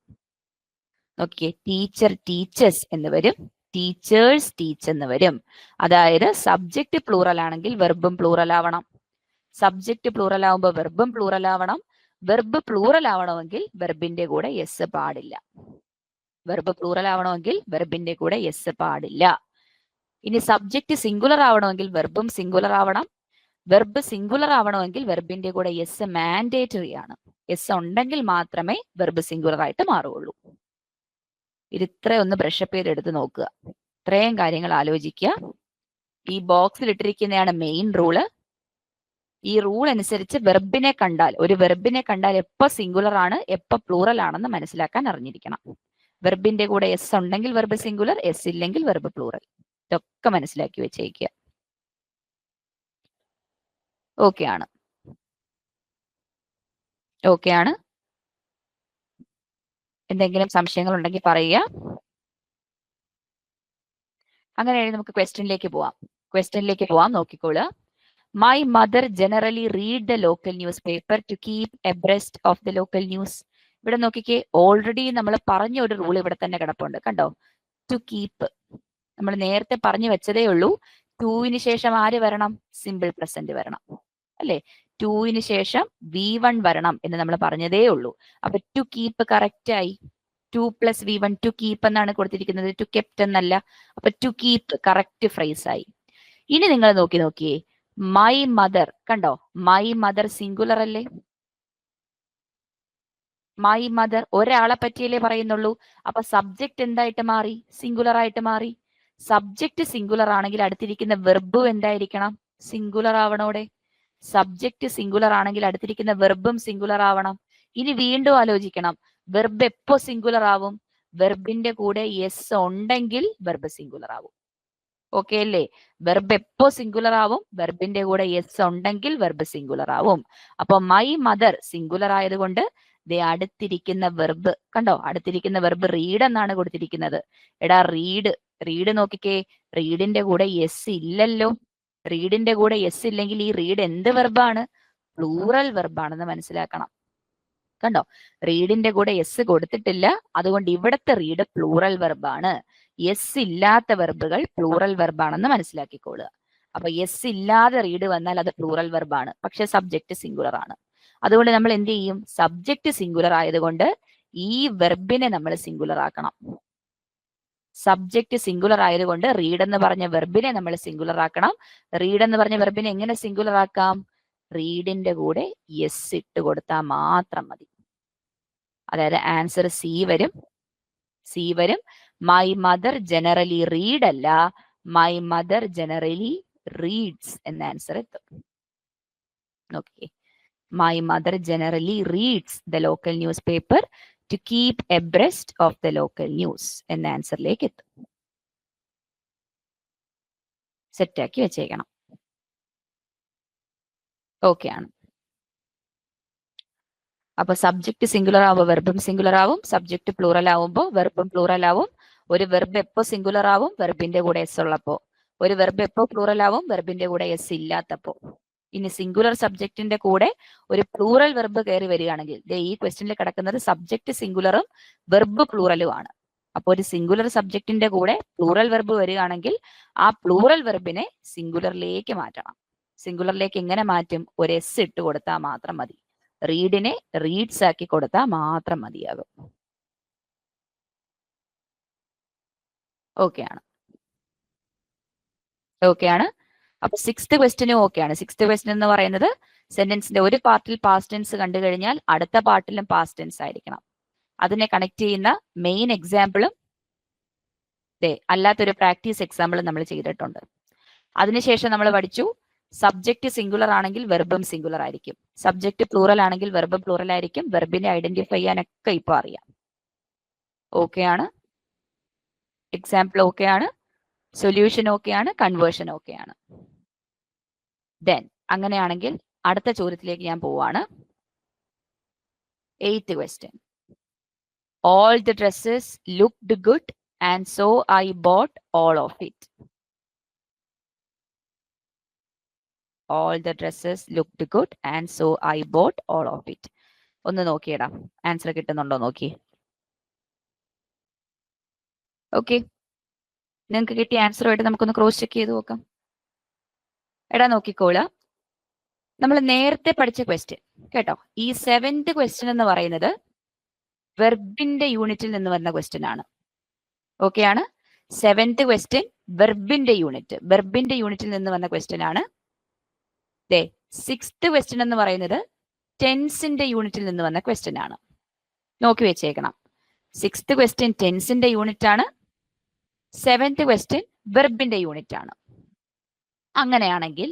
നോക്കിയേ, ടീച്ചർ ടീച്ചേഴ്സ് എന്ന് വരും, ടീച്ചേഴ്സ് ടീച്ച് എന്ന് വരും. അതായത് സബ്ജക്റ്റ് പ്ലൂറൽ ആണെങ്കിൽ വെർബും പ്ലൂറൽ ആവണം. സബ്ജക്റ്റ് പ്ലൂറൽ ആവുമ്പോൾ വെർബും പ്ലൂറൽ ആവണം. വെർബ് പ്ലൂറൽ ആവണമെങ്കിൽ വെർബിന്റെ കൂടെ യെസ് പാടില്ല. വെർബ് പ്ലൂറൽ ആവണമെങ്കിൽ വെർബിന്റെ കൂടെ യെസ് പാടില്ല. ഇനി സബ്ജക്റ്റ് സിംഗുലർ ആവണമെങ്കിൽ വെർബും സിംഗുലർ ആവണം. വെർബ് സിംഗുലർ ആവണമെങ്കിൽ വെർബിന്റെ കൂടെ യെസ് മാൻഡേറ്ററി ആണ്. യെസ് ഉണ്ടെങ്കിൽ മാത്രമേ വെർബ് സിംഗുലർ ആയിട്ട് മാറുകയുള്ളൂ. ഇത് ഇത്രയും ഒന്ന് ബ്രഷപ്പ് ചെയ്ത് എടുത്ത് നോക്കുക. ഇത്രയും കാര്യങ്ങൾ ആലോചിക്കുക. ഈ ബോക്സിൽ ഇട്ടിരിക്കുന്നതാണ് മെയിൻ റൂള്. ഈ റൂൾ അനുസരിച്ച് വെർബിനെ കണ്ടാൽ, ഒരു വെർബിനെ കണ്ടാൽ എപ്പോ സിംഗുലർ ആണ് എപ്പോ പ്ലൂറൽ ആണെന്ന് മനസ്സിലാക്കാൻ അറിഞ്ഞിരിക്കണം. വെർബിന്റെ കൂടെ എസ് ഉണ്ടെങ്കിൽ വെർബ് സിംഗുലർ, എസ് ഇല്ലെങ്കിൽ വെർബ് പ്ലൂറൽ. ഇതൊക്കെ മനസ്സിലാക്കി വെച്ചേക്കുക. ഓക്കെ ആണ്? ഓക്കെ ആണ്? എന്തെങ്കിലും സംശയങ്ങൾ ഉണ്ടെങ്കിൽ പറയുക. അങ്ങനെയാണെങ്കിൽ നമുക്ക് ക്വസ്റ്റ്യനിലേക്ക് പോവാം. ക്വസ്റ്റ്യനിലേക്ക് പോവാം, നോക്കിക്കോളുക. My mother generally read the local news paper to keep abreast of the local news. ഇവിടെ നോക്കിക്കേ, ഓൾറെഡി നമ്മൾ പറഞ്ഞ ഒരു റൂൾ ഇവിടെ തന്നെ കിടപ്പുണ്ട്. കണ്ടോ, ടു കീപ്പ്. നമ്മൾ നേരത്തെ പറഞ്ഞു വെച്ചതേ ഉള്ളൂ. ടൂവിന് ശേഷം ആര് വരണം? സിമ്പിൾ പ്രസന്റ് വരണം, അല്ലെ? ടൂവിന് ശേഷം V1 വരണം എന്ന് നമ്മൾ പറഞ്ഞതേ ഉള്ളൂ. അപ്പൊ ടു കീപ്പ് കറക്റ്റ് ആയി. 2 + V1 ടു കീപ്പ് എന്നാണ് കൊടുത്തിരിക്കുന്നത്, ടു കെപ്റ്റ് എന്നല്ല. അപ്പൊ ടു കീപ്പ് കറക്റ്റ് ഫ്രേസ് ആയി. ഇനി നിങ്ങൾ നോക്കിയേ, മൈ മദർ, കണ്ടോ, മൈ മദർ സിംഗുലർ അല്ലേ? മൈ മദർ ഒരാളെ പറ്റിയല്ലേ പറയുന്നുള്ളൂ. അപ്പൊ സബ്ജക്റ്റ് എന്തായിട്ട് മാറി? സിംഗുലർ ആയിട്ട് മാറി. സബ്ജക്റ്റ് സിംഗുലർ ആണെങ്കിൽ അടുത്തിരിക്കുന്ന വെർബും എന്തായിരിക്കണം? സിംഗുലർ ആവണോടെ. സബ്ജക്റ്റ് സിംഗുലർ ആണെങ്കിൽ അടുത്തിരിക്കുന്ന വെർബും സിംഗുലർ ആവണം. ഇനി വീണ്ടും ആലോചിക്കണം, വെർബ് എപ്പോ സിംഗുലർ ആവും? വെർബിന്റെ കൂടെ യെസ് ഉണ്ടെങ്കിൽ വെർബ് സിംഗുലർ ആവും. ഓക്കെ അല്ലേ? വെർബ് എപ്പോ സിംഗുലർ ആവും? വെർബിന്റെ കൂടെ യെസ് ഉണ്ടെങ്കിൽ വെർബ് സിംഗുലർ ആവും. അപ്പൊ മൈ മദർ സിംഗുലർ ആയതുകൊണ്ട് ദേ അടുത്തിരിക്കുന്ന വെർബ് കണ്ടോ, അടുത്തിരിക്കുന്ന വെർബ് റീഡ് എന്നാണ് കൊടുത്തിരിക്കുന്നത്. എടാ റീഡ് നോക്കിക്കേ, റീഡിന്റെ കൂടെ യെസ് ഇല്ലല്ലോ. റീഡിന്റെ കൂടെ യെസ് ഇല്ലെങ്കിൽ ഈ റീഡ് എന്ത് വെർബാണ്? പ്ലൂറൽ വെർബാണെന്ന് മനസ്സിലാക്കണം. കണ്ടോ, റീഡിന്റെ കൂടെ യെസ് കൊടുത്തിട്ടില്ല, അതുകൊണ്ട് ഇവിടുത്തെ റീഡ് പ്ലൂറൽ വെർബാണ്. യെസ് ഇല്ലാത്ത വെർബുകൾ പ്ലൂറൽ വെർബാണെന്ന് മനസ്സിലാക്കിക്കോളുക. അപ്പൊ യെസ് ഇല്ലാതെ റീഡ് വന്നാൽ അത് പ്ലൂറൽ വെർബാണ്, പക്ഷെ സബ്ജക്റ്റ് സിംഗുലർ ആണ്. അതുകൊണ്ട് നമ്മൾ എന്ത് ചെയ്യും? സബ്ജക്റ്റ് സിംഗുലർ ആയതുകൊണ്ട് ഈ വെർബിനെ നമ്മൾ സിംഗുലർ ആക്കണം. സബ്ജക്റ്റ് സിംഗുലർ ആയതുകൊണ്ട് റീഡ് എന്ന് പറഞ്ഞ വെർബിനെ നമ്മൾ സിംഗുലർ ആക്കണം. റീഡ് എന്ന് പറഞ്ഞ വെർബിനെ എങ്ങനെ സിംഗുലർ ആക്കാം? റീഡിന്റെ കൂടെ യെസ് ഇട്ട് കൊടുത്താൽ മാത്രം മതി. അതായത് ആൻസർ സി വരും. മൈ മദർ ജനറലി റീഡ് അല്ല, മൈ മദർ ജനറലി റീഡ്സ് എന്ന ആൻസർ എത്തും. Okay, my mother generally reads the local news paper to keep abreast of the local news എന്ന ആൻസറിലേക്ക് എത്തും. സെറ്റാക്കി വെച്ചേക്കണം. ഓക്കെ ആണ്. അപ്പൊ സബ്ജക്ട് സിംഗുലർ ആവുമ്പോൾ വെർബും സിംഗുലർ ആവും, സബ്ജക്ട് പ്ലൂറൽ ആവുമ്പോൾ വെർബും പ്ലൂറൽ ആവും. ഒരു വെർബ് എപ്പോ സിംഗുലർ ആവും? വെർബിന്റെ കൂടെ എസ് ഉള്ളപ്പോ. ഒരു വെർബ് എപ്പോ പ്ലൂറൽ ആവും? വെർബിന്റെ കൂടെ എസ് ഇല്ലാത്തപ്പോ. ഇനി സിംഗുലർ സബ്ജക്റ്റിന്റെ കൂടെ ഒരു പ്ലൂറൽ വെർബ് കയറി വരികയാണെങ്കിൽ, ഈ ക്വസ്റ്റ്യനിൽ കിടക്കുന്നത് സബ്ജക്ട് സിംഗുലറും വെർബ് പ്ലൂറലും ആണ്. അപ്പൊ ഒരു സിംഗുലർ സബ്ജക്റ്റിന്റെ കൂടെ പ്ലൂറൽ വെർബ് വരികയാണെങ്കിൽ ആ പ്ലൂറൽ വെർബിനെ സിംഗുലറിലേക്ക് മാറ്റണം. സിംഗുലറിലേക്ക് എങ്ങനെ മാറ്റും? ഒരു എസ് ഇട്ട് കൊടുത്താൽ മാത്രം മതി. റീഡിനെ റീഡ്സ് ആക്കി കൊടുത്താൽ മാത്രം മതിയാകും. ഓക്കെ ആണ്. അപ്പൊ 6th ക്വസ്റ്റ്യനും ഓക്കെ ആണ്. 6th ക്വസ്റ്റ്യൻ എന്ന് പറയുന്നത് സെന്റൻസിന്റെ ഒരു പാർട്ടിൽ പാസ്റ്റ് ടെൻസ് കണ്ടു കഴിഞ്ഞാൽ അടുത്ത പാർട്ടിലും പാസ്റ്റ് ടെൻസ് ആയിരിക്കണം. അതിനെ കണക്ട് ചെയ്യുന്ന മെയിൻ എക്സാമ്പിളും അല്ലാത്തൊരു പ്രാക്ടീസ് എക്സാമ്പിളും നമ്മൾ ചെയ്തിട്ടുണ്ട്. അതിനുശേഷം നമ്മൾ പഠിച്ചു സബ്ജക്ട് സിംഗുലർ ആണെങ്കിൽ വെർബും സിംഗുലർ ആയിരിക്കും, സബ്ജക്ട് പ്ലൂറൽ ആണെങ്കിൽ വെർബ് പ്ലൂറൽ ആയിരിക്കും. വെർബിനെ ഐഡന്റിഫൈ ചെയ്യാനൊക്കെ ഇപ്പൊ അറിയാം. ഓക്കെ ആണ്, എക്സാമ്പിൾ ഓക്കെ ആണ്, സൊല്യൂഷൻ ഓക്കെ ആണ്, കൺവേർഷൻ ഓക്കെ ആണ്. ദെൻ അങ്ങനെയാണെങ്കിൽ അടുത്ത ചോദ്യത്തിലേക്ക് ഞാൻ പോവാണ്. 8th question. All the dresses looked good and so I bought all of it. All the dresses looked good and so I bought all of it. ഒന്ന് നോക്കിയടാ, answer കിട്ടുന്നുണ്ടോ നോക്കി. ഓക്കെ, നിങ്ങൾക്ക് കിട്ടിയ ആൻസറുമായിട്ട് നമുക്കൊന്ന് ക്രോസ് ചെക്ക് ചെയ്ത് നോക്കാം. എടാ നോക്കിക്കോളാം, നമ്മൾ നേരത്തെ പഠിച്ച ക്വസ്റ്റ്യൻ കേട്ടോ. ഈ 7th ക്വസ്റ്റ്യൻ എന്ന് പറയുന്നത് വെർബിന്റെ യൂണിറ്റിൽ നിന്ന് വന്ന ക്വസ്റ്റ്യൻ ആണ്. ഓക്കെ ആണ്. 7th ക്വസ്റ്റ്യൻ വെർബിന്റെ യൂണിറ്റിൽ നിന്ന് വന്ന ക്വസ്റ്റ്യൻ ആണ്. 6th ക്വസ്റ്റ്യൻ എന്ന് പറയുന്നത് ടെൻസിന്റെ യൂണിറ്റിൽ നിന്ന് വന്ന ക്വസ്റ്റ്യൻ ആണ്. നോക്കി വെച്ചേക്കണം. 6th ക്വസ്റ്റ്യൻ ടെൻസിന്റെ യൂണിറ്റ് ആണ്, 7th ക്വസ്റ്റ്യൻ വെർബിന്റെ യൂണിറ്റ് ആണ്. അങ്ങനെയാണെങ്കിൽ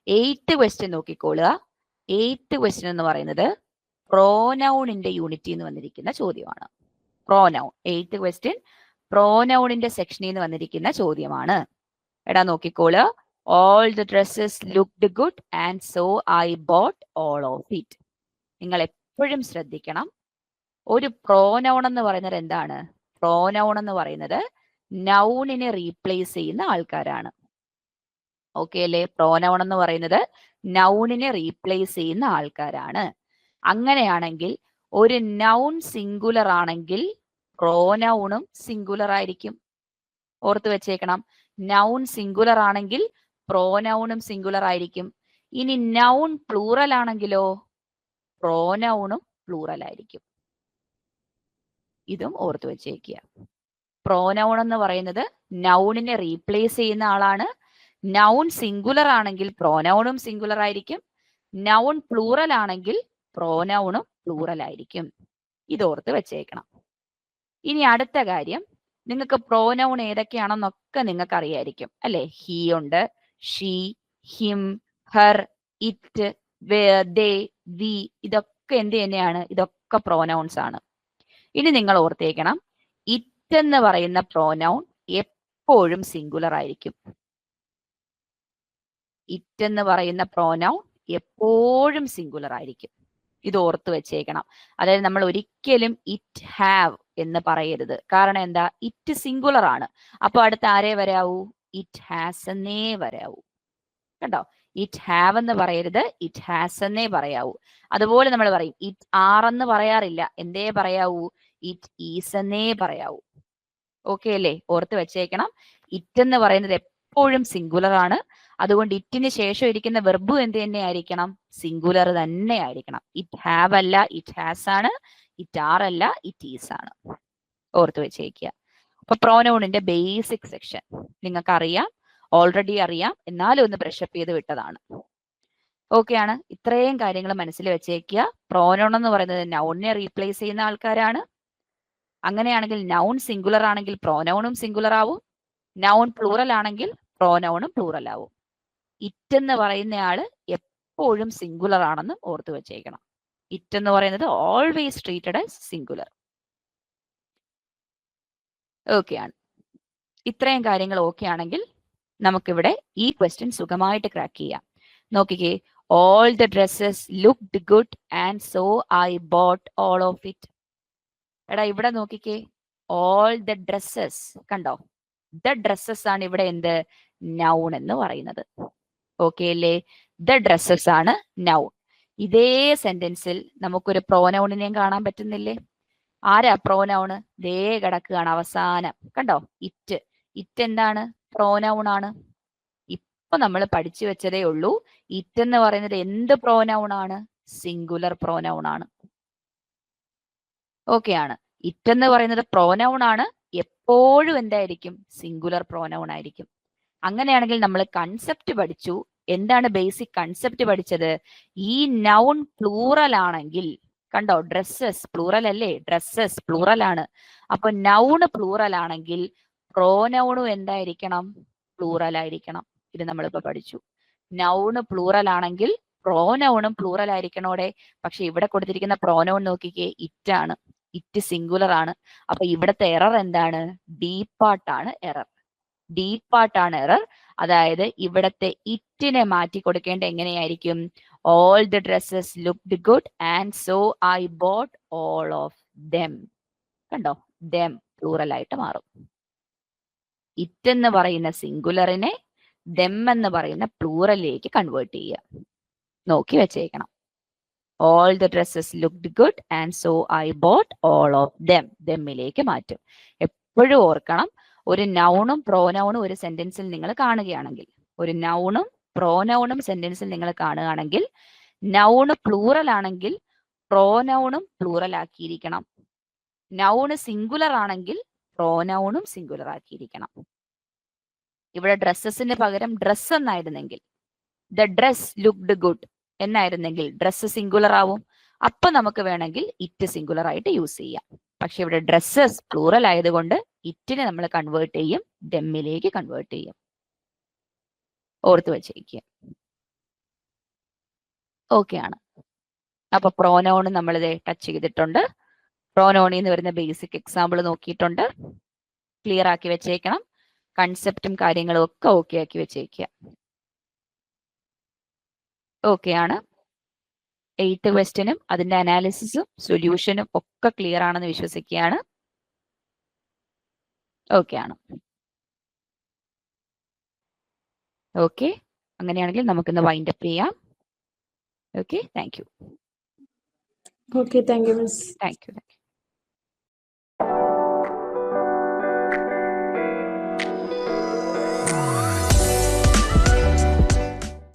8th ക്വസ്റ്റ്യൻ നോക്കിക്കോളുക. 8th ക്വസ്റ്റ്യൻ എന്ന് പറയുന്നത് പ്രോനൗണിന്റെ യൂണിറ്റിൽ നിന്ന് വന്നിരിക്കുന്ന ചോദ്യമാണ്. പ്രോനൗൺ 8th ക്വസ്റ്റ്യൻ പ്രോനൗണിന്റെ സെക്ഷനിൽ നിന്ന് വന്നിരിക്കുന്ന ചോദ്യമാണ്. എടാ നോക്കിക്കോളുക. All the dresses looked good and so I bought all of it. നിങ്ങൾ എപ്പോഴും ശ്രദ്ധിക്കണം, ഒരു പ്രോനൗൺ എന്ന് പറയുന്നത് എന്താണ്? പ്രോനൗൺ എന്ന് പറയുന്നത് നൗണിനെ റീപ്ലേസ് ചെയ്യുന്ന ആൾക്കാരാണ്. ഓക്കെ അല്ലേ? പ്രോനൗൺ എന്ന് പറയുന്നത് നൗണിനെ റീപ്ലേസ് ചെയ്യുന്ന ആൾക്കാരാണ്. അങ്ങനെയാണെങ്കിൽ ഒരു നൗൺ സിംഗുലർ ആണെങ്കിൽ പ്രോനൗണും സിംഗുലർ ആയിരിക്കും. ഓർത്ത് വെച്ചേക്കണം, നൗൺ സിംഗുലർ ആണെങ്കിൽ പ്രോനൗണും സിംഗുലർ ആയിരിക്കും. ഇനി നൗൺ പ്ലൂറൽ ആണെങ്കിലോ പ്രോനൗണും പ്ലൂറൽ ആയിരിക്കും. ഇതും ഓർത്ത് വെച്ചേക്കുക. പ്രോനൗൺ എന്ന് പറയുന്നത് നൗണിനെ റീപ്ലേസ് ചെയ്യുന്ന ആളാണ്. നൗൺ സിംഗുലർ ആണെങ്കിൽ പ്രോനൗണും സിംഗുലർ ആയിരിക്കും. നൗൺ പ്ലൂറൽ ആണെങ്കിൽ പ്രോനൗണും പ്ലൂറൽ ആയിരിക്കും. ഇതോർത്ത് വെച്ചേക്കണം. ഇനി അടുത്ത കാര്യം, നിങ്ങൾക്ക് പ്രോനൗൺ ഏതൊക്കെയാണെന്നൊക്കെ നിങ്ങൾക്ക് അറിയായിരിക്കും അല്ലെ? ഹി ഉണ്ട്, she, him, her, it, they, we, ഇതൊക്കെ എന്ത് തന്നെയാണ്? ഇതൊക്കെ പ്രോനൗൺസ് ആണ്. ഇനി നിങ്ങൾ ഓർത്തേക്കണം, ഇറ്റ് എന്ന് പറയുന്ന പ്രോനൗൺ എപ്പോഴും സിംഗുലർ ആയിരിക്കും. ഇറ്റ് എന്ന് പറയുന്ന പ്രോനൗൺ എപ്പോഴും സിംഗുലർ ആയിരിക്കും. ഇത് ഓർത്ത് വെച്ചേക്കണം. അതായത് നമ്മൾ ഒരിക്കലും ഇറ്റ് ഹാവ് എന്ന് പറയരുത്. കാരണം എന്താ, ഇറ്റ് സിംഗുലർ ആണ്. അപ്പൊ അടുത്ത് ആരേ വരാവൂ, ഇറ്റ് ഹാസ് എന്നേ വരാവൂ. കണ്ടോ, ഇറ്റ് ഹാവ് എന്ന് പറയരുത്, ഇറ്റ് ഹാസ് എന്നേ പറയാവൂ. അതുപോലെ നമ്മൾ പറയും ഇറ്റ് ആർ എന്ന് പറയാറില്ല, എന്തേ പറയാവൂ, ഇറ്റ് ഈസ് എന്നേ പറയാവൂ. ഓക്കെ അല്ലേ, ഓർത്ത് വെച്ചേക്കണം. ഇറ്റ് എന്ന് പറയുന്നത് എപ്പോഴും സിംഗുലർ ആണ്. അതുകൊണ്ട് ഇറ്റിന് ശേഷം ഇരിക്കുന്ന വെർബും എന്ത് തന്നെ ആയിരിക്കണം, സിംഗുലർ തന്നെ ആയിരിക്കണം. ഇറ്റ് ഹാവ് അല്ല, ഇറ്റ് ഹാസ് ആണ്. ഇറ്റ് ആർ അല്ല, ഇറ്റ് ഈസ് ആണ്. ഓർത്ത് വെച്ചേക്കുക. അപ്പൊ പ്രോനൗണിന്റെ ബേസിക് സെക്ഷൻ നിങ്ങൾക്ക് അറിയാം, ഓൾറെഡി അറിയാം, എന്നാലും ഒന്ന് ബ്രഷപ്പ് ചെയ്ത് വിട്ടതാണ്. ഓക്കെ ആണ്. ഇത്രയും കാര്യങ്ങൾ മനസ്സിൽ വെച്ചേക്കുക. പ്രോനൗൺ എന്ന് പറയുന്നത് നൗണിനെ റീപ്ലേസ് ചെയ്യുന്ന ആൾക്കാരാണ്. അങ്ങനെയാണെങ്കിൽ നൗൺ സിംഗുലർ ആണെങ്കിൽ പ്രോനൗണും സിംഗുലർ ആവും, നൗൺ പ്ലൂറൽ ആണെങ്കിൽ പ്രോനൗണും പ്ലൂറൽ ആവും. ഇറ്റ് എന്ന് പറയുന്ന ആള് എപ്പോഴും സിംഗുലർ ആണെന്നും ഓർത്ത് വെച്ചേക്കണം. ഇറ്റ് എന്ന് പറയുന്നത് always treated as singular. Okay ആണ്. ഇത്രയും കാര്യങ്ങൾ ഓക്കെ ആണെങ്കിൽ നമുക്കിവിടെ ഈ ക്വസ്റ്റ്യൻ സുഖമായിട്ട് ക്രാക്ക് ചെയ്യാം. നോക്കിക്കേ, all the dresses looked good and so I bought all of it. എടാ ഇവിടെ നോക്കിക്കേ, ഓൾ ദ ഡ്രസ്സസ്, കണ്ടോ, ദ ഡ്രസ്സസ് ആണ് ഇവിടെ എന്ത്, നൗൺ എന്ന് പറയുന്നത്. ഓക്കെ അല്ലേ, ദ ഡ്രസ്സസ് ആണ് നൗൺ. ഇതേ സെന്റൻസിൽ നമുക്കൊരു പ്രോനൗണിനെയും കാണാൻ പറ്റുന്നില്ലേ? ആരാ പ്രോനൗണ്? ദേ കിടക്കുകയാണ് അവസാനം, കണ്ടോ, ഇറ്റ്. ഇറ്റ് എന്താണ്, പ്രോനൗൺ ആണ്. ഇപ്പൊ നമ്മൾ പഠിച്ചു വെച്ചതേ ഉള്ളൂ, ഇറ്റ് എന്ന് പറയുന്നത് എന്ത് പ്രോനൗൺ ആണ്, സിംഗുലർ പ്രോനൗൺ ആണ്. ഓക്കെ ആണ്. ഇറ്റ് എന്ന് പറയുന്നത് പ്രോനൗൺ ആണ്, എപ്പോഴും എന്തായിരിക്കും, സിംഗുലർ പ്രോനൗൺ ആയിരിക്കും. അങ്ങനെയാണെങ്കിൽ നമ്മൾ കൺസെപ്റ്റ് പഠിച്ചു. എന്താണ് ബേസിക് കൺസെപ്റ്റ് പഠിച്ചത്? ഈ നൗൺ പ്ലൂറൽ ആണെങ്കിൽ, കണ്ടോ, ഡ്രസ്സസ് പ്ലൂറൽ അല്ലേ, ഡ്രസ്സസ് പ്ലൂറൽ ആണ്. അപ്പൊ നൗണ് പ്ലൂറൽ ആണെങ്കിൽ പ്രോനൗണും എന്തായിരിക്കണം, പ്ലൂറൽ ആയിരിക്കണം. ഇത് നമ്മളിപ്പോ പഠിച്ചു. നൗണ് പ്ലൂറൽ ആണെങ്കിൽ പ്രോനൗണും പ്ലൂറൽ ആയിരിക്കണോടെ. പക്ഷെ ഇവിടെ കൊടുത്തിരിക്കുന്ന പ്രോനൗൺ നോക്കിക്കേ, ഇറ്റ് ആണ്, ഇറ്റ് സിംഗുലർ ആണ്. അപ്പൊ ഇവിടുത്തെ എറർ എന്താണ്, ഡീപ് പാർട്ടാണ് എറർ. ഡീപ് പാർട്ടാണ് എറർ. അതായത് ഇവിടത്തെ ഇറ്റിനെ മാറ്റി കൊടുക്കേണ്ട എങ്ങനെയായിരിക്കും, all the dresses looked good and so I bought all of them. കണ്ടോ, ദെം പ്ലൂറൽ ആയിട്ട് മാറും. ഇറ്റ് എന്ന് പറയുന്ന സിംഗുലറിനെ ദെം എന്ന് പറയുന്ന പ്ലൂറലിലേക്ക് കൺവേർട്ട് ചെയ്യുക. നോക്കി വെച്ചേക്കണം. All the dresses looked good and so I bought all of them, ദെമ്മിലേക്ക് മാറ്റും. എപ്പോഴും ഓർക്കണം, ഒരു നൗണും പ്രോനൗണും ഒരു സെന്റൻസിൽ നിങ്ങൾ കാണുകയാണെങ്കിൽ, ഒരു നൗണും പ്രോനൗണും സെന്റൻസിൽ നിങ്ങൾ കാണുകയാണെങ്കിൽ, നൗണ് പ്ലൂറൽ ആണെങ്കിൽ പ്രോനൗണും പ്ലൂറൽ ആക്കിയിരിക്കണം. നൗണ് സിംഗുലർ ആണെങ്കിൽ പ്രോനൗണും സിംഗുലർ ആക്കിയിരിക്കണം. ഇവിടെ ഡ്രസ്സസിന് പകരം ഡ്രസ് എന്നായിരുന്നെങ്കിൽ, ദ ഡ്രസ് ലുക്ക്ഡ് ഗുഡ് എന്നായിരുന്നെങ്കിൽ ഡ്രസ് സിംഗുലർ ആവും. അപ്പൊ നമുക്ക് വേണമെങ്കിൽ ഇറ്റ് സിംഗുലർ ആയിട്ട് യൂസ് ചെയ്യാം. പക്ഷെ ഇവിടെ ഡ്രസ്സസ് പ്ലൂറൽ ആയതുകൊണ്ട് ഇറ്റിനെ നമ്മൾ കൺവേർട്ട് ചെയ്യും, ദെമ്മിലേക്ക് കൺവേർട്ട് ചെയ്യും. ഓർത്ത് വെച്ചിരിക്കുക. ഓക്കെ ആണ്. അപ്പൊ പ്രോനൗൺ നമ്മളിത് ടച്ച് ചെയ്തിട്ടുണ്ട്. പ്രോനൗണിൽ നിന്ന് വരുന്ന ബേസിക് എക്സാമ്പിൾ നോക്കിയിട്ടുണ്ട്. ക്ലിയർ ആക്കി വെച്ചേക്കണം. കൺസെപ്റ്റും കാര്യങ്ങളും ഒക്കെ ഓക്കെ ആക്കി വെച്ചേക്കുക. ഓക്കെ ആണ്. 8th ക്വസ്റ്റ്യനും അതിന്റെ അനാലിസിസും സൊല്യൂഷനും ഒക്കെ ക്ലിയർ ആണെന്ന് വിശ്വസിക്കുകയാണ്. ഓക്കെ ആണ്. ഓക്കെ, അങ്ങനെയാണെങ്കിൽ നമുക്കിന്ന് വൈൻഡ് അപ്പ് ചെയ്യാം. Okay, thank you. Okay, thank you, Miss. Thank you.